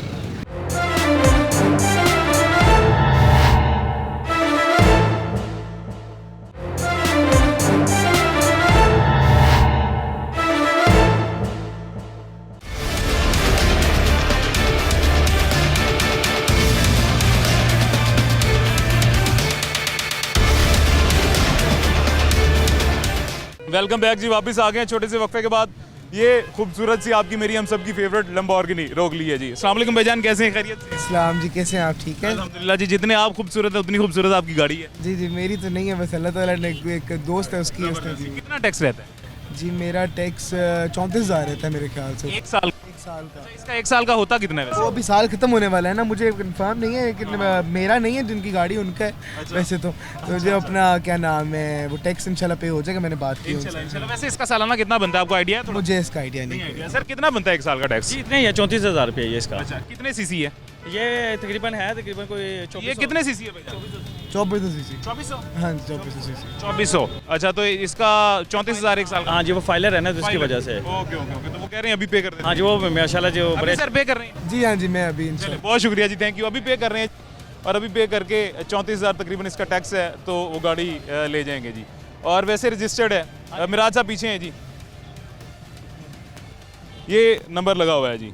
वेलकम बैक जी, वापस आ गए हैं छोटे से वक्फे के बाद। ये खूबसूरत सी आपकी मेरी हम सब की फेवरेट लैम्बोर्गिनी रोक ली है जी। अस्सलाम वालेकुम भाईजान, कैसे हैं? खैरियत से? इस्लाम जी, कैसे हैं आप? ठीक है अल्हम्दुलिल्लाह जी। जितने आप खूबसूरत है उतनी खूबसूरत आपकी गाड़ी है जी। जी मेरी तो नहीं है, बस अल्लाह ताला ने एक दोस्त है उसकी। कितना टैक्स रहता है जी? मेरा टैक्स 34,000 रहता है मेरे ख्याल से। एक साल का? इसका 1 साल का होता कितना है वैसे? वो अभी साल खत्म होने वाला है ना, मुझे कंफर्म नहीं है कि मेरा नहीं है, जिनकी गाड़ी उनका है। वैसे तो जो अपना क्या नाम है वो टैक्स इंशाल्लाह पे हो जाएगा, मैंने बात की इंशाल्लाह। वैसे इसका सालाना कितना बनता है, आपको आइडिया है? मुझे इसका आइडिया नहीं है सर। कितना बनता है 1 साल का टैक्स? इतने ही है, 34,000 रुपये ये इसका। अच्छा, कितने सीसी है ये? तकरीबन कोई 2400। ये कितने सीसी है भाई? 2400 सीसी। 2400? हाँ जी, 2400 सीसी। 2400। अच्छा, तो इसका 34,000 1 साल का? हाँ जी, वो फाइलर है ना, तो इसकी वजह से। ओके। तो वो कह रहे हैं अभी पे कर दें? हाँ जी, वो माशाल्लाह जो बड़े सर पे कर रहे हैं जी। हाँ जी, मैं अभी इंशाल्लाह। बहुत शुक्रिया जी, थैंक यू। अभी पे कर रहे हैं और अभी पे करके 34,000 तकरीबन इसका टैक्स है, तो वो गाड़ी ले जाएंगे जी। और वैसे रजिस्टर्ड है, मिराज साहब पीछे हैं जी, ये नंबर लगा हुआ है जी,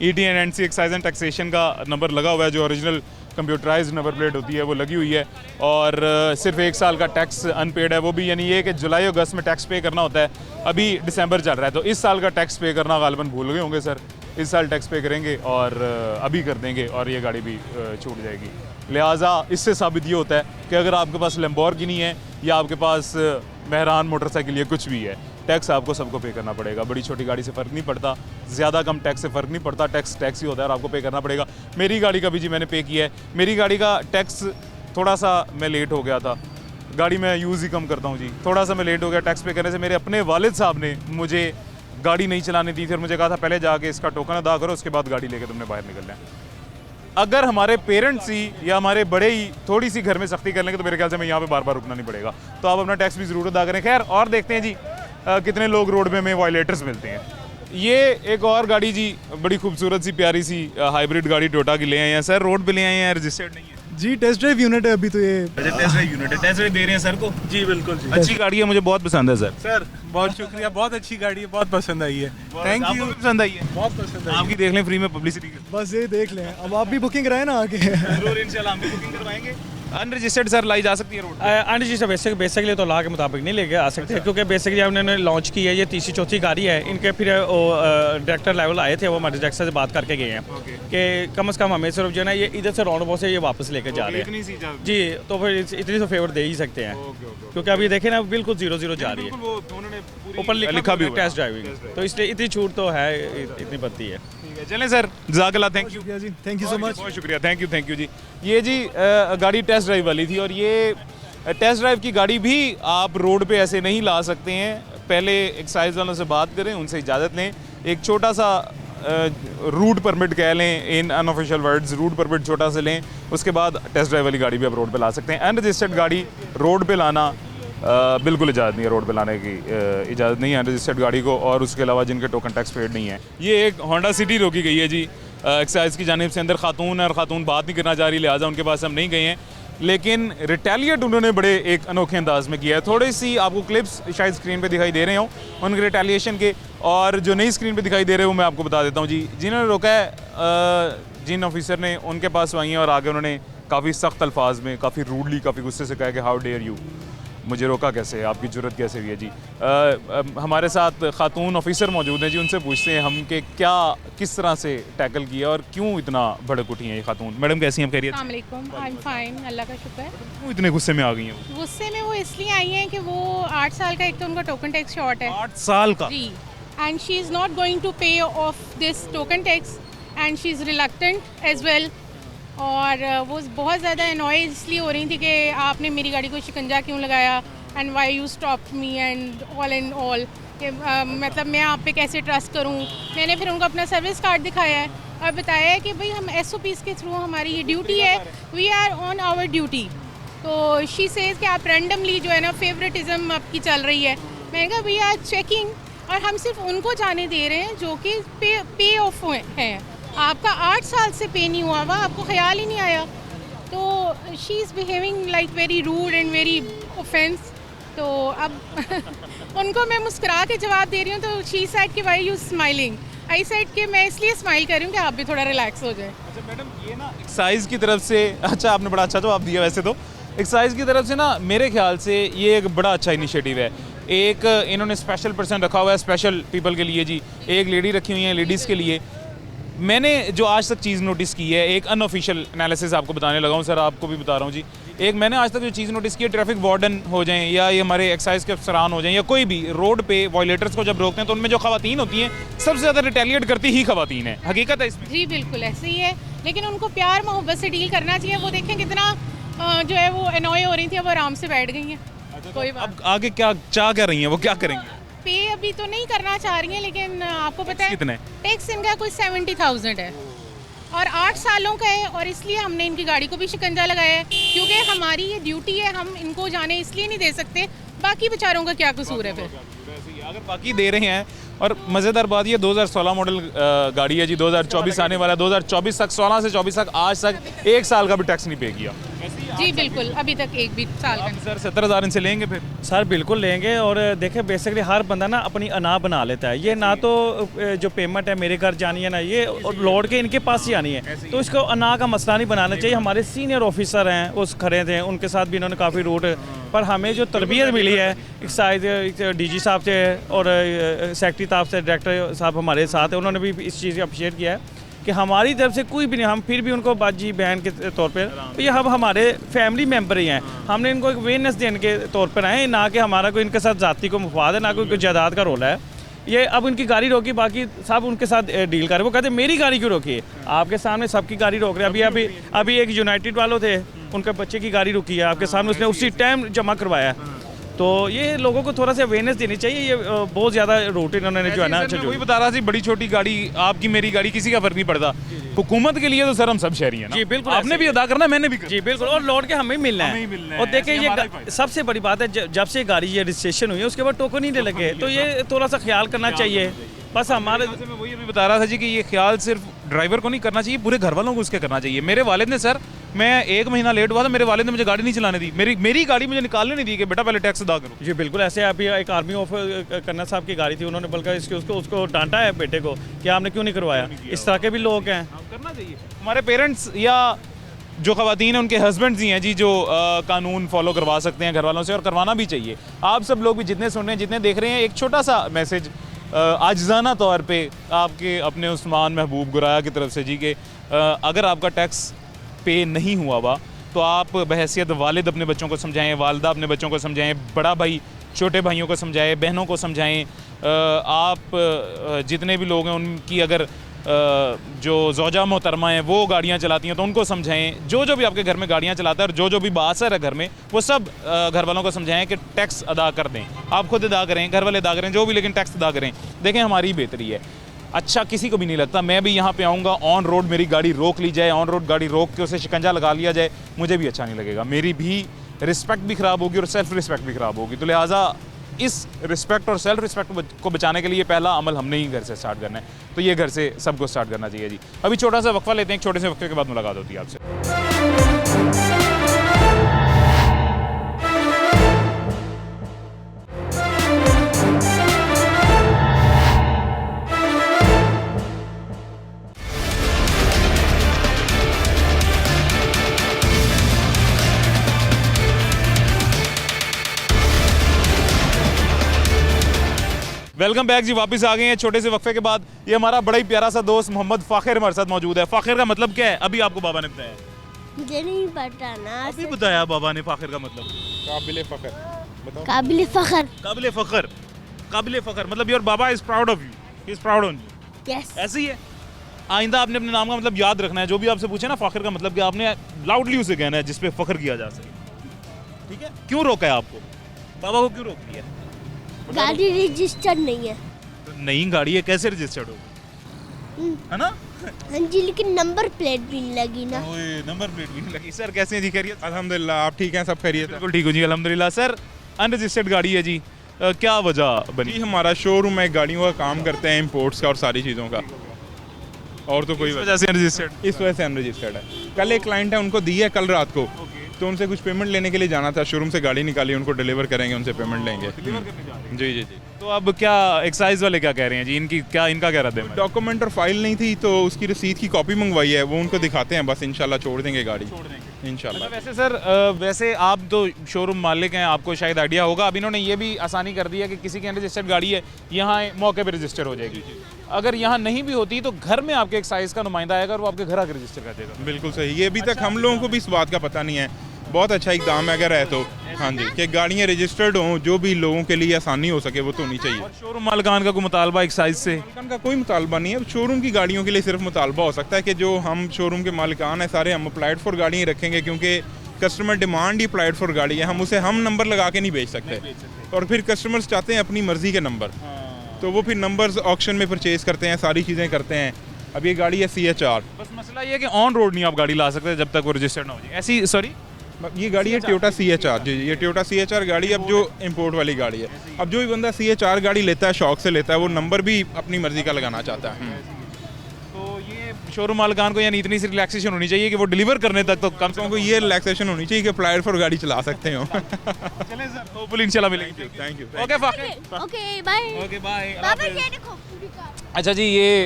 ETN&C एक्साइज एंड टैक्सेशन का नंबर लगा हुआ है, जो ओरिजिनल कंप्यूटराइज्ड नंबर प्लेट होती है वो लगी हुई है। और सिर्फ 1 साल का टैक्स अनपेड है, वो भी यानी ये कि जुलाई अगस्त में टैक्स पे करना होता है। अभी दिसंबर चल रहा है, तो इस साल का टैक्स पे करना गालिबन भूल गए होंगे सर। इस साल टैक्स पे करेंगे और अभी कर देंगे और ये गाड़ी भी छूट जाएगी। लिहाजा इससे साबित ये होता है कि अगर आपके पास लैम्बोर्गिनी है या आपके पास मेहरान मोटरसाइकिल या कुछ भी है, टैक्स आपको सबको पे करना पड़ेगा। बड़ी छोटी गाड़ी से फ़र्क नहीं पड़ता, ज़्यादा कम टैक्स से फ़र्क नहीं पड़ता, टैक्स ही होता है और आपको पे करना पड़ेगा। मेरी गाड़ी का भी जी मैंने पे किया है। मेरी गाड़ी का टैक्स थोड़ा सा मैं लेट हो गया था, गाड़ी मैं यूज़ ही कम करता हूँ जी, थोड़ा सा मैं लेट हो गया टैक्स पे करने से। मेरे अपने वालिद साहब ने मुझे गाड़ी नहीं चलाने दी थी और मुझे कहा था पहले जाके इसका टोकन अदा करो, उसके बाद गाड़ी लेके तुमने बाहर निकलना है। अगर हमारे पेरेंट्स ही या हमारे बड़े ही थोड़ी सी घर में सख्ती कर लेंगे तो मेरे ख्याल से हमें यहाँ पे बार बार रुकना नहीं पड़ेगा। तो आप अपना टैक्स भी ज़रूर अदा करें। खैर, और देखते हैं जी कितने लोग रोड में हमें वायलेटर्स मिलते हैं। ये एक और गाड़ी जी, बड़ी खूबसूरत सी प्यारी सी हाइब्रिड गाड़ी टोयोटा की ले आए हैं सर, रोड पे ले आए हैं, रजिस्टर्ड नहीं है। जी टेस्ट ड्राइव यूनिट है अभी तो ये। टेस्ट ड्राइव यूनिट है, टेस्ट ड्राइव दे रहे हैं सर को? जी बिल्कुल जी। अच्छी गाड़ी है, मुझे बहुत पसंद है सर। सर बहुत शुक्रिया, बहुत अच्छी गाड़ी है, बहुत पसंद आई है। Thank you. आपको भी पसंद आई है? बहुत पसंद आई। आपकी देख लें फ्री में पब्लिसिटी। बस ये देख लें, अब आप भी बुकिंग कराएं ना आके। जरूर इंशाल्लाह हम भी बुकिंग करवाएंगे। अनरजिस्टर्ड सर लाई जा सकती है रोड पे? अनरजिस्टर्ड बेसिकली तो ला के मुताबिक नहीं लेके आ सकते, क्योंकि बेसिकली उन्होंने लॉन्च की है, ये तीसरी चौथी गाड़ी है इनके। फिर वो डायरेक्टर लेवल आए थे, वो हमारे डायरेक्टर से बात करके गए हैं कि कम से कम हमें सिर्फ जो है ना ये इधर से राउंड अबाउट से ये वापस लेके जा रहे हैं जी, तो फिर इतनी तो फेवर दे ही सकते हैं, क्योंकि अभी देखें ना बिल्कुल 0-0 जा रही है, ऊपर लिखा भी टेस्ट ड्राइविंग, तो इसलिए इतनी छूट तो है, इतनी बनती है। चलें सर, जज़ाकल्लाह, थैंक यू जी, थैंक यू सो मच। बहुत शुक्रिया, थैंक यू जी। ये जी गाड़ी टेस्ट ड्राइव वाली थी, और ये टेस्ट ड्राइव की गाड़ी भी आप रोड पे ऐसे नहीं ला सकते हैं। पहले एक्साइज वालों से बात करें, उनसे इजाज़त लें, एक छोटा सा रूट परमिट कह लें, इन अनऑफिशियल वर्ड्स रूट परमिट छोटा सा लें, उसके बाद टेस्ट ड्राइव वाली गाड़ी भी आप रोड पे ला सकते हैं। अनरजिस्टर्ड गाड़ी रोड पे लाना बिल्कुल इजाज़त नहीं है, रोड पे लाने की इजाज़त नहीं है अनरजिस्टर्ड गाड़ी को, और उसके अलावा जिनके टोकन टैक्स पेड नहीं है। ये एक होंडा सिटी रोकी गई है जी एक्साइज की जानिब से, अंदर खातून है और खातून बात नहीं करना चाह रही, लिहाजा उनके पास हम नहीं गए हैं, लेकिन रिटेलिएट उन्होंने बड़े एक अनोखे अंदाज में किया है। थोड़ी सी आपको क्लिप्स शायद स्क्रीन पे दिखाई दे रहे हों उनके रिटेलिएशन के, और जो नई स्क्रीन पे दिखाई दे रहे हो मैं आपको बता देता हूँ जी। जिन्होंने रोका है, जिन ऑफिसर ने, उनके पास आई हैं और आगे उन्होंने काफ़ी सख्त अल्फाज में, काफ़ी रूडली, काफ़ी गुस्से से कहा कि हाउ डेयर यू, मुझे रोका कैसे, आपकी जुर्रत कैसे हुई है जी। हमारे साथ खातून ऑफिसर मौजूद हैं जी, उनसे पूछते हैं हम कि क्या किस तरह से टैकल किया और क्यों इतना भड़क उठी हैं ये खातून। मैडम कैसी हैं, खैरियत? अस्सलाम वालेकुम, आई एम फाइन, अल्लाह का शुक्र है। क्यों इतने गुस्से में आ गई हैं? गुस्से में वो इसलिए आई हैं कि वो 8 साल का, एक तो उनका टोकन टैक्स शॉर्ट है 8 साल का जी, and she is not going to pay of this token tax and she is reluctant as well, और वो बहुत ज़्यादा अनॉय इसलिए हो रही थी कि आपने मेरी गाड़ी को शिकंजा क्यों लगाया, and why you stop me and all कि मतलब मैं आप पे कैसे ट्रस्ट करूं। मैंने फिर उनको अपना सर्विस कार्ड दिखाया है और बताया है कि भाई हम SOPs के थ्रू हमारी ये ड्यूटी है, we are on our duty. तो शी सेज कि आप रैंडमली जो है ना फेवरेटिज्म आपकी चल रही है। मैंने कहा वी आर चेकिंग, और हम सिर्फ उनको जाने दे रहे हैं जो कि पे ऑफ हैं। आपका 8 साल से पे नहीं हुआ हुआ, आपको ख्याल ही नहीं आया। तो she is behaving like very rude and very offense. तो अब उनको मैं मुस्कुरा के जवाब दे रही हूँ, तो शी साइड कि why you smiling, I side कि मैं इसलिए स्माइल कर रही हूँ कि आप भी थोड़ा रिलैक्स हो जाए। अच्छा मैडम, ये ना एक्साइज की तरफ से, अच्छा आपने बड़ा अच्छा जवाब दिया। वैसे तो एक्साइज की तरफ से ना मेरे ख्याल से ये एक बड़ा अच्छा इनिशिएटिव है। एक इन्होंने स्पेशल पर्सन रखा हुआ है, स्पेशल पीपल के लिए जी, एक लेडी रखी हुई है लेडीज़ के लिए। मैंने जो आज तक चीज़ नोटिस की है, एक अनऑफिशियल एनालिसिस आपको बताने लगा हूँ सर, आपको भी बता रहा हूँ जी। एक मैंने आज तक जो चीज़ नोटिस की है, ट्रैफिक वार्डन हो जाएं या ये हमारे एक्साइज के अफसरान हो जाएं या कोई भी रोड पे वॉयलेटर्स को जब रोकते हैं, तो उनमें जो खवातीन होती हैं सबसे ज़्यादा रिटेलिएट करती ही खवातीन है। हकीकत है इसमें? जी बिल्कुल ऐसे ही है, लेकिन उनको प्यार मोहब्बत से डील करना चाहिए। वो देखें कितना जो है वो अनॉय हो रही थी, अब आराम से बैठ गई हैं। कोई बात, अब आगे क्या चाह कर रही हैं, वो क्या करेंगे? पे अभी तो नहीं करना चाह रही हैं, लेकिन आपको पता है कितने टैक्स इनका कोई 70,000 है और 8 सालों का है, और इसलिए हमने इनकी गाड़ी को भी शिकंजा लगाया है, क्योंकि हमारी ये ड्यूटी है, हम इनको जाने इसलिए नहीं दे सकते। बाकी बेचारों का क्या कसूर है फिर? अगर बाकी दे रहे हैं, और मज़ेदार बात ये 2016 मॉडल गाड़ी है जी, 2024 आने वाला, 2024 तक, 16 से 24 तक, आज तक 1 साल का भी टैक्स नहीं पे किया। जी बिल्कुल, अभी तक एक भी साल का। सर 70,000 इनसे लेंगे फिर? सर बिल्कुल लेंगे, और देखिए बेसिकली हर बंदा ना अपनी अना बना लेता है। ये ना तो जो पेमेंट है मेरे घर जानी है ना ये लौट के इनके पास ही आनी है, तो इसको अना का मसला नहीं बनाना चाहिए। हमारे सीनियर ऑफिसर हैं उस खड़े थे, उनके साथ भी इन्होंने काफ़ी रूट, पर हमें जो तरबियत मिली है एक्साइज DG साहब से और सेक्रेटरी साहब से, डायरेक्टर साहब हमारे साथ है, उन्होंने भी इस चीज़ को अप्रिशिएट किया है कि हमारी तरफ से कोई भी नहीं, हम फिर भी उनको बाजी बहन के तौर पर, तो ये अब हमारे फैमिली मेम्बर ही हैं। हमने इनको एक अवेयरनेस देने के तौर पर आए, ना कि हमारा कोई इनके साथ ज़ाती को मुफाद है, ना कोई जायदाद का रोल है। ये अब उनकी गाड़ी रोकी, बाकी सब उनके साथ डील कर रहे। वो कहते मेरी गाड़ी क्यों रोकी है? आपके सामने सबकी गाड़ी रोक रहे हैं। अभी एक यूनाइटेड वालों थे, उनके बच्चे की गाड़ी रुकी है आपके सामने, उसने उसी टाइम जमा करवाया है। तो ये लोगों को थोड़ा सा अवेयरनेस देनी चाहिए। ये बहुत ज़्यादा रूट इन्होंने जो है ना, अच्छा वही बता रहा थी, बड़ी छोटी गाड़ी, आपकी मेरी गाड़ी, किसी का फर्क नहीं पड़ता। हुकूमत के लिए तो सर हम सब शहरी हैं ना। जी बिल्कुल, आपने भी अदा करना, मैंने भी करना। जी बिल्कुल, और लौट के हमें मिलना है। और देखिए ये सबसे बड़ी बात है, जब से गाड़ी ये रजिस्ट्रेशन हुई है उसके बाद टोकन ही नहीं लगे, तो ये थोड़ा सा ख्याल करना चाहिए बस हमारे से मैं वही अभी बता रहा था जी कि ये ख्याल सिर्फ ड्राइवर को नहीं करना चाहिए, पूरे घर वालों को उसके करना चाहिए। मेरे वालिद ने सर, मैं 1 महीना लेट हुआ था, मेरे वालिद ने मुझे गाड़ी नहीं चलाने दी, मेरी गाड़ी मुझे निकालने नहीं दी कि बेटा पहले टैक्स अदा करो। जी बिल्कुल ऐसे। अभी एक आर्मी ऑफिसर कर्नल साहब की गाड़ी थी, उन्होंने बल्कि उसको डांटा है बेटे को कि आपने क्यों नहीं करवाया। इस तरह के भी लोग हैं। करना चाहिए। हमारे पेरेंट्स या जो ख़वातीन हैं उनके हस्बैंड्स ही हैं जी जो कानून फॉलो करवा सकते हैं घर वालों से, और करवाना भी चाहिए। आप सब लोग भी जितने सुन रहे हैं, जितने देख रहे हैं, एक छोटा सा मैसेज आजिज़ाना तौर पे आपके अपने उस्मान महबूब गुराया की तरफ से जी कि अगर आपका टैक्स पे नहीं हुआ हुआ तो आप बहैसियत वालिद अपने बच्चों को समझाएं, वालदा अपने बच्चों को समझाएं, बड़ा भाई छोटे भाइयों को समझाएं, बहनों को समझाएं। आप जितने भी लोग हैं उनकी अगर जो ज़ौजा मोहतरमा हैं वो गाड़ियाँ चलाती हैं तो उनको समझाएं। जो भी आपके घर में गाड़ियाँ चलाता है और जो भी बासर है घर में, वो सब घर वालों को समझाएं कि टैक्स अदा कर दें। आप खुद अदा करें, घर वाले अदा करें, जो भी, लेकिन टैक्स अदा करें। देखें हमारी बेहतरी है। अच्छा किसी को भी नहीं लगता मैं भी यहाँ पे आऊँगा, ऑन रोड मेरी गाड़ी रोक ली जाए, ऑन रोड गाड़ी रोक के उसे शिकंजा लगा लिया जाए, मुझे भी अच्छा नहीं लगेगा। मेरी भी रिस्पेक्ट भी ख़राब होगी और सेल्फ रिस्पेक्ट भी ख़राब होगी। तो लिहाजा इस रिस्पेक्ट और सेल्फ रिस्पेक्ट को बचाने के लिए पहला अमल हमने ही घर से स्टार्ट करना है, तो ये घर से सबको स्टार्ट करना चाहिए जी। अभी छोटा सा वक्फा लेते हैं, एक छोटे से वक्फे के बाद मुलाकात होती है आपसे। वेलकम बैक जी, वापस आ गए हैं छोटे से वक्फे के बाद। ये हमारा बड़ा ही प्यारा सा दोस्त मोहम्मद फ़ाखिर हमारे साथ मौजूद है। फ़ाखिर का मतलब क्या है अभी आपको बाबा ने बताया? मुझे नहीं पता ना। अभी बताया बाबा ने फ़ाखिर का मतलब। काबिल फ़ख्र। काबिल फ़ख्र। काबिल फ़ख्र मतलब your Baba is proud of you, he is proud on you. Yes, ऐसे ही है। आइंदा आपने अपने नाम का मतलब याद रखना है। जो भी आपसे पूछे ना फ़ाखिर का मतलब क्या, आपने लाउडली उसे कहना है जिस पे फ़ख्र किया जा सके। ठीक है? क्यों रोका है आपको? बाबा को क्यों रोक दिया? गाड़ी रजिस्टर्ड नहीं है। तो नई गाड़ी है, कैसे रजिस्टर्ड होगी? है ना? हाँ जी, लेकिन नंबर प्लेट भी नहीं लगी ना। ओए, नंबर प्लेट भी नहीं लगी। सर कैसे हैं जी, खैरियत? अल्हम्दुलिल्लाह, आप ठीक हैं? सब खैरियत? बिल्कुल ठीक हूँ जी, अल्हम्दुलिल्लाह। सर अनरजिस्टर्ड गाड़ी है जी, क्या वजह बनी? जी हमारा शोरूम है, गाड़ियों का काम करते हैं, इंपोर्ट्स का और सारी चीज़ों का, और तो कोई वजह से अनरजिस्टर्ड। इस वजह से अनरजिस्टर्ड है। कल एक क्लाइंट है, उनको दी है कल रात को, तो उनसे कुछ पेमेंट लेने के लिए जाना था, शोरूम से गाड़ी निकाली, उनको डिलीवर करेंगे, उनसे पेमेंट लेंगे। जी जी जी। तो अब क्या एक्साइज वाले क्या कह रहे हैं जी, इनका क्या रद्द है? डॉक्यूमेंट और फाइल नहीं थी तो उसकी रसीद की कॉपी मंगवाई है, वो उनको दिखाते हैं, बस इंशाल्लाह छोड़ देंगे गाड़ी इंशाल्लाह। वैसे सर वैसे आप तो शोरूम मालिक हैं, आपको शायद आइडिया होगा, अब इन्होंने ये भी आसानी कर दी है कि किसी की अनरजिस्टर्ड गाड़ी है यहाँ मौके पर रजिस्टर हो जाएगी। अगर यहाँ नहीं भी होती तो घर में आपके एक्साइज का नुमाइंदा आएगा और वो आपके घर आकर रजिस्टर कर देगा। बिल्कुल सही, ये अभी तक हम लोगों को भी इस बात का पता नहीं है। बहुत अच्छा इकदाम है अगर है तो। हाँ जी, कि गाड़ियाँ रजिस्टर्ड हों, जो भी लोगों के लिए आसानी हो सके वो तो होनी चाहिए। और शोरूम मालिकान का कोई मुतालबा एक्साइज से? मालिकान का कोई मुतालबा नहीं है, शोरूम की गाड़ियों के लिए सिर्फ मुतालबा हो सकता है कि जो हम शोरूम के मालिकान हैं सारे हम अप्लाइड फॉर गाड़ियाँ रखेंगे, क्योंकि customer demand he applied for गाड़ी है, हम नंबर लगा के नहीं बेच सकते। और फिर कस्टमर्स चाहते हैं अपनी मर्जी के नंबर, तो वो फिर नंबर्स ऑक्शन में परचेज करते हैं, सारी चीज़ें करते हैं। अब ये गाड़ी है CHR, बस मसला ये है कि ऑन रोड नहीं आप गाड़ी ला सकते जब तक वो रजिस्टर्ड ना हो जाए। ऐसी सॉरी ये गाड़ी है टोयोटा CHR। जी ये टोयोटा CHR गाड़ी अब जो इंपोर्ट वाली गाड़ी है। अब जो भी बंदा CHR गाड़ी लेता है, शौक से लेता है, वो नंबर भी अपनी मर्जी का लगाना चाहता है। तो ये शोरूम मालिकान को यानी इतनी सी रिलैक्सेशन होनी चाहिए कि वो डिलीवर करने तक तो कम से कम को ये रिलैक्सेशन होनी चाहिए कि अप्लाइड फॉर गाड़ी चला सकते हो। चलें सर, होपफुली इंशाल्लाह मिलेंगे। Thank you. Okay Fakhir, okay bye. Okay bye. बाबा ये देखो पूरी कार। अच्छा जी, ये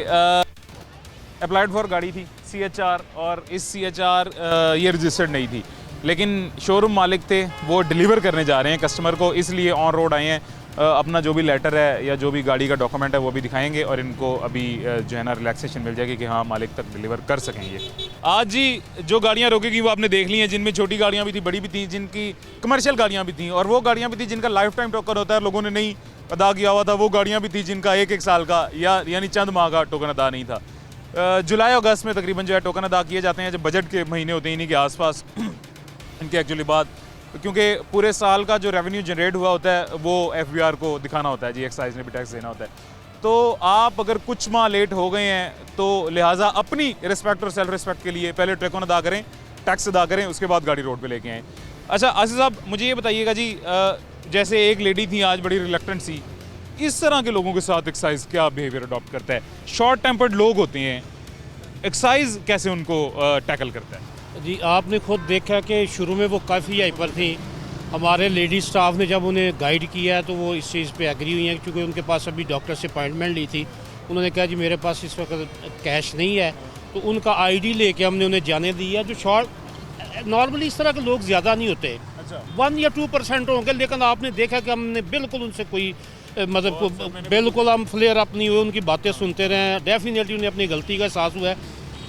अप्लाइड फॉर गाड़ी थी CHR, और इस CHR ये रजिस्टर्ड नहीं थी, लेकिन शोरूम मालिक थे, वो डिलीवर करने जा रहे हैं कस्टमर को, इसलिए ऑन रोड आए हैं। अपना जो भी लेटर है या जो भी गाड़ी का डॉक्यूमेंट है वो भी दिखाएंगे और इनको अभी जो है ना रिलैक्सेशन मिल जाएगी कि हाँ मालिक तक डिलीवर कर सकेंगे। आज जी जो गाड़ियाँ रोकेगी वो आपने देख ली हैं, जिनमें छोटी गाड़ियाँ भी थी, बड़ी भी थी, जिनकी कमर्शियल गाड़ियाँ भी थी, और वो गाड़ियाँ भी थी जिनका लाइफ टाइम टोकन होता है, लोगों ने नहीं अदा किया हुआ था। वो गाड़ियाँ भी थी जिनका एक साल का यानी चंद माह का टोकन अदा नहीं था। जुलाई अगस्त में तकरीबन जो है टोकन अदा किए जाते हैं, जब बजट के महीने होते हैं इन्हीं के आसपास इनके एक्चुअली बाद, क्योंकि पूरे साल का जो रेवेन्यू जनरेट हुआ होता है वो FBR को दिखाना होता है जी, एक्साइज ने भी टैक्स देना होता है। तो आप अगर कुछ माह लेट हो गए हैं तो लिहाजा अपनी रिस्पेक्ट और सेल्फ रिस्पेक्ट के लिए पहले टोकन अदा करें, टैक्स अदा करें, उसके बाद गाड़ी रोड पे लेके आएँ। अच्छा आसिफ साहब मुझे ये बताइएगा जी, जैसे एक लेडी थी आज बड़ी रिलक्टेंट सी इस तरह के लोगों के साथ एक्साइज क्या बिहेवियर अडॉप्ट करता है? शॉर्ट टेम्पर्ड लोग होते हैं, एक्साइज कैसे उनको टैकल करता है? जी आपने खुद देखा कि शुरू में वो काफ़ी हाइपर थी। हमारे लेडी स्टाफ ने जब उन्हें गाइड किया है तो वो इस चीज़ पे एग्री हुई हैं, क्योंकि उनके पास अभी डॉक्टर से अपॉइंटमेंट ली थी। उन्होंने कहा जी मेरे पास इस वक्त कैश नहीं है, तो उनका आईडी लेके हमने उन्हें जाने दिया। जो शॉर्ट नॉर्मली इस तरह के लोग ज़्यादा नहीं होते, 1 या 2% होंगे, लेकिन आपने देखा कि हमने बिल्कुल उनसे कोई मतलब बिल्कुल हम फ्लेयर अप नहीं हुए, उनकी बातें सुनते रहे। डेफिनेटली उन्हें अपनी गलती का एहसास हुआ है,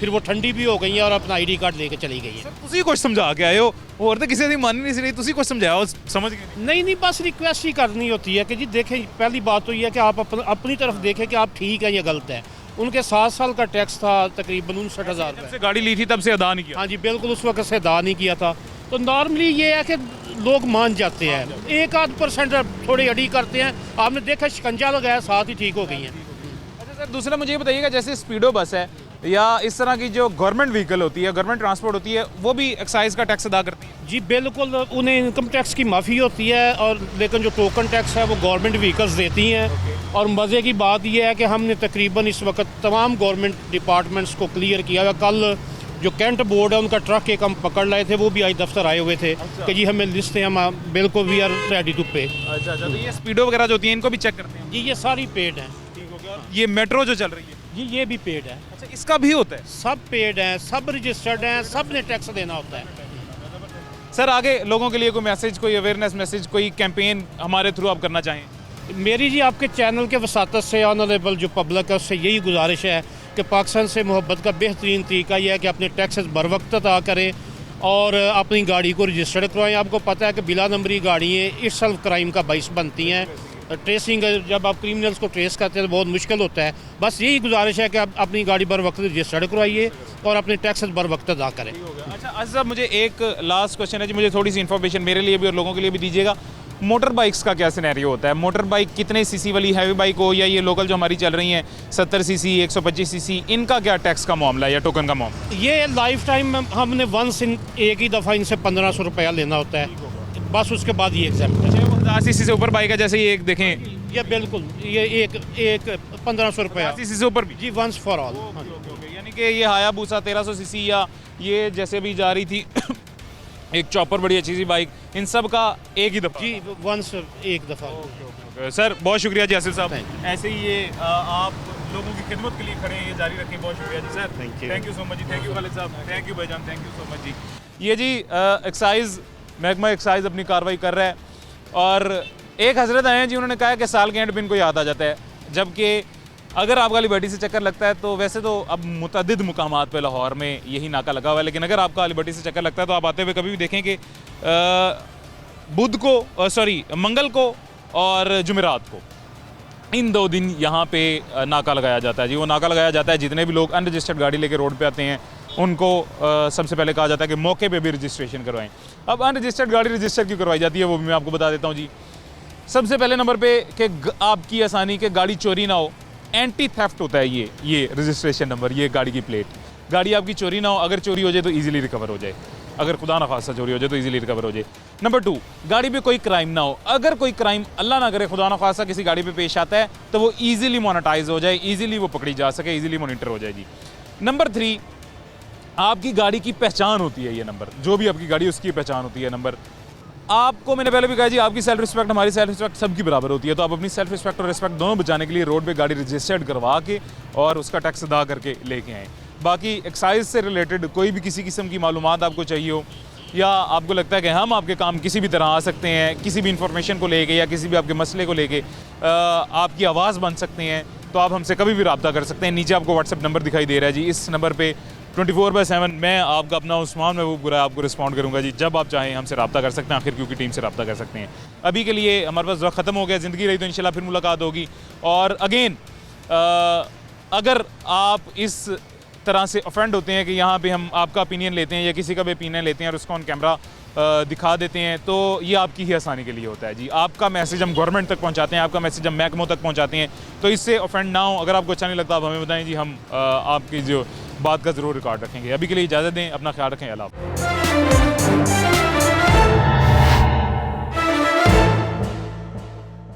फिर वो ठंडी भी हो गई है और अपना आईडी कार्ड लेके चली गई है। ਤੁਸੀਂ ਕੁਝ ਸਮਝਾ ਕੇ ਆਏ ਹੋ, ਹੋਰ ਤਾਂ ਕਿਸੇ ਦੀ ਮੰਨ ਨਹੀਂ ਸੀ ਰਹੀ, ਤੁਸੀਂ ਕੁਝ ਸਮਝਾਇਆ समझ गए? नहीं बस रिक्वेस्ट ही करनी होती है कि जी देखें, पहली बात तो ये है कि आप अपनी तरफ देखें कि आप ठीक है या गलत है। उनके 7 साल का टैक्स था तकरीबन 59,000 जब से गाड़ी ली थी तब से अदा नहीं किया? हाँ जी बिल्कुल, उस वक्त से अदा नहीं किया था। तो नॉर्मली ये है कि लोग मान जाते हैं, 1-8% थोड़ी अड़ी करते हैं। आपने देखा शिकंजा लगाया, साथ ही ठीक हो गई हैं। अच्छा सर, दूसरा मुझे ये बताइएगा, जैसे स्पीडो बस है या इस तरह की जो गवर्नमेंट व्हीकल होती है, गवर्नमेंट ट्रांसपोर्ट होती है, वो भी एक्साइज का टैक्स अदा करती है? जी बिल्कुल, उन्हें इनकम टैक्स की माफ़ी होती है, और लेकिन जो टोकन टैक्स है वो गवर्नमेंट व्हीकल्स देती हैं। और मज़े की बात यह है कि हमने तकरीबन इस वक्त तमाम गवर्नमेंट डिपार्टमेंट्स को क्लियर किया हुआ। कल जो कैंट बोर्ड है उनका ट्रक एक हम पकड़ लाए थे, वो भी आज दफ्तर आए हुए थे कि जी हमें लिस्ट है, हम बिल्कुल वी आर रेडी टू पे। अच्छा, तो ये स्पीडो वगैरह जो होती है इनको भी चेक करते हैं? जी ये सारी पेड हैं। ये मेट्रो जो चल रही है जी ये भी पेड है। अच्छा, इसका भी होता है? सब पेड हैं, सब रजिस्टर्ड हैं, सब ने टैक्स देना होता है। सर आगे लोगों के लिए कोई मैसेज, कोई अवेयरनेस मैसेज, कोई कैंपेन हमारे थ्रू आप करना चाहें? मेरी जी आपके चैनल के वसातत से ऑनरेबल जो पब्लिक है उससे यही गुजारिश है कि पाकिस्तान से मोहब्बत का बेहतरीन तरीका यह है कि अपने टैक्सेस बर वक्त अदा करें और अपनी गाड़ी को रजिस्टर्ड करवाएं। आपको पता है कि बिला नंबरी गाड़ियाँ इस सेल्फ क्राइम का बाइस बनती हैं। ट्रेसिंग, जब आप क्रिमिनल्स को ट्रेस करते हैं तो बहुत मुश्किल होता है। बस यही गुजारिश है कि आप अपनी गाड़ी बर वक्त रजिस्टर्ड करवाइए और अपने टैक्सेस बर वक्त अदा करें। अच्छा आज साहब, मुझे एक लास्ट क्वेश्चन है जी, मुझे थोड़ी सी इन्फॉर्मेशन मेरे लिए भी और लोगों के लिए भी दीजिएगा। मोटर बाइक्स का क्या सिनेरियो होता है? मोटर बाइक कितने सीसी वाली हैवी बाइक हो या ये लोकल जो हमारी चल रही हैं 70 सीसी 125 सीसी, इनका क्या टैक्स का मामला है या टोकन का मामला? ये लाइफ टाइम हमने वंस एक ही दफ़ा इनसे 1500 रुपया लेना होता है, बस उसके बाद ये एग्जाम्पल है। 10 सीसी से ऊपर बाइक है, जैसे ये एक देखें, ये बिल्कुल ये एक 1500 रुपया सीसी से ऊपर भी जी, वंस फॉर ऑल। यानी कि ये हायाबूसा 1300 सीसी या ये जैसे भी जा रही थी एक चॉपर बड़ी अच्छी सी बाइक, इन सब का एक ही दफ़ा जी, वंस एक दफ़ा। सर बहुत शुक्रिया जी आसिफ साहब, ऐसे ही ये आप लोगों की खिदमत के लिए खड़े हैं, ये जारी रखें। बहुत शुक्रिया जी sir, thank you so much जी, थैंक यू खालिद साहब, थैंक यू भाईजान, थैंक यू सो मच जी। ये जी एक्साइज महकमा एक्साइज अपनी कार्रवाई कर रहा है और एक हजरत आए हैं जी, उन्होंने कहा कि साल के एंड पे इनको याद आ जाता है, जबकि अगर आपका लिबर्टी से चक्कर लगता है तो वैसे तो अब मुतअद्दिद मुकामात पे लाहौर में यही नाका लगा हुआ है, लेकिन अगर आपका लिबर्टी से चक्कर लगता है तो आप आते हुए कभी भी देखें कि बुध को मंगल को और जुमेरात को, इन 2 दिन यहाँ पे नाका लगाया जाता है जी। वो नाका लगाया जाता है, जितने भी लोग अनरजिस्टर्ड गाड़ी लेके रोड पे आते हैं उनको सबसे पहले कहा जाता है कि मौके पे भी रजिस्ट्रेशन करवाएं। अब अनरजिस्टर्ड गाड़ी रजिस्टर क्यों करवाई जाती है वो भी मैं आपको बता देता हूँ जी। सबसे पहले नंबर पे कि आपकी आसानी के गाड़ी चोरी ना हो, एंटी थेफ्ट होता है ये रजिस्ट्रेशन नंबर, ये गाड़ी की प्लेट, गाड़ी आपकी चोरी ना हो, अगर चोरी हो जाए तो इजीली रिकवर हो जाए, अगर खुदा न खासा चोरी हो जाए तो इजीली रिकवर हो जाए। नंबर 2, गाड़ी पे कोई क्राइम ना हो, अगर कोई क्राइम अल्लाह ना करे खुदा न खासा किसी गाड़ी पे पेश आता है तो वो इजीली मोनेटाइज हो जाए, इजीली वो पकड़ी जा सके, इजीली मॉनिटर हो जाए जी। नंबर 3, आपकी गाड़ी की पहचान होती है, ये नंबर जो भी आपकी गाड़ी उसकी पहचान होती है। नंबर आपको मैंने पहले भी कहा जी, आपकी सेल्फ रिस्पेक्ट हमारी सेल्फ रिस्पेक्ट सबकी बराबर होती है, तो आप अपनी सेल्फ रिस्पेक्ट और रिस्पेक्ट दोनों बचाने के लिए रोड पे गाड़ी रजिस्टर्ड करवा के और उसका टैक्स अदा करके लेके आएँ। बाकी एक्साइज से रिलेटेड कोई भी किसी किस्म की मालूमात आपको चाहिए हो या आपको लगता है कि हम आपके काम किसी भी तरह आ सकते हैं, किसी भी इंफॉर्मेशन को लेके या किसी भी आपके मसले को लेके आपकी आवाज़ बन सकते हैं, तो आप हमसे कभी भी रब्ता कर सकते हैं। नीचे आपको व्हाट्सएप नंबर दिखाई दे रहा है जी, इस नंबर पे 24/7 मैं आपका अपना उस्मान महबूब गुराया आपको रिस्पॉन्ड करूंगा जी। जब आप चाहें हमसे रब्ता कर सकते हैं, आखिर क्योंकि टीम से रब्ता कर सकते हैं। अभी के लिए हमारे पास वक्त ख़त्म हो गया, ज़िंदगी रही तो इंशाल्लाह फिर मुलाकात होगी। और अगेन अगर आप इस तरह से ऑफेंड होते हैं कि यहाँ पे हम आपका ओपिनियन लेते हैं या किसी का भी ओपिनियन लेते हैं और उसको ऑन कैमरा दिखा देते हैं, तो ये आपकी ही आसानी के लिए होता है जी। आपका मैसेज हम गवर्नमेंट तक पहुँचाते हैं, आपका मैसेज हम महकमों तक पहुँचाते हैं, तो इससे ऑफेंड ना हो। अगर आपको अच्छा नहीं लगता आप हमें बताएं जी, हम आपकी जो बात का ज़रूर रिकॉर्ड रखेंगे। अभी के लिए इजाज़त दें, अपना ख्याल रखें, अल्लाह हाफ़िज़।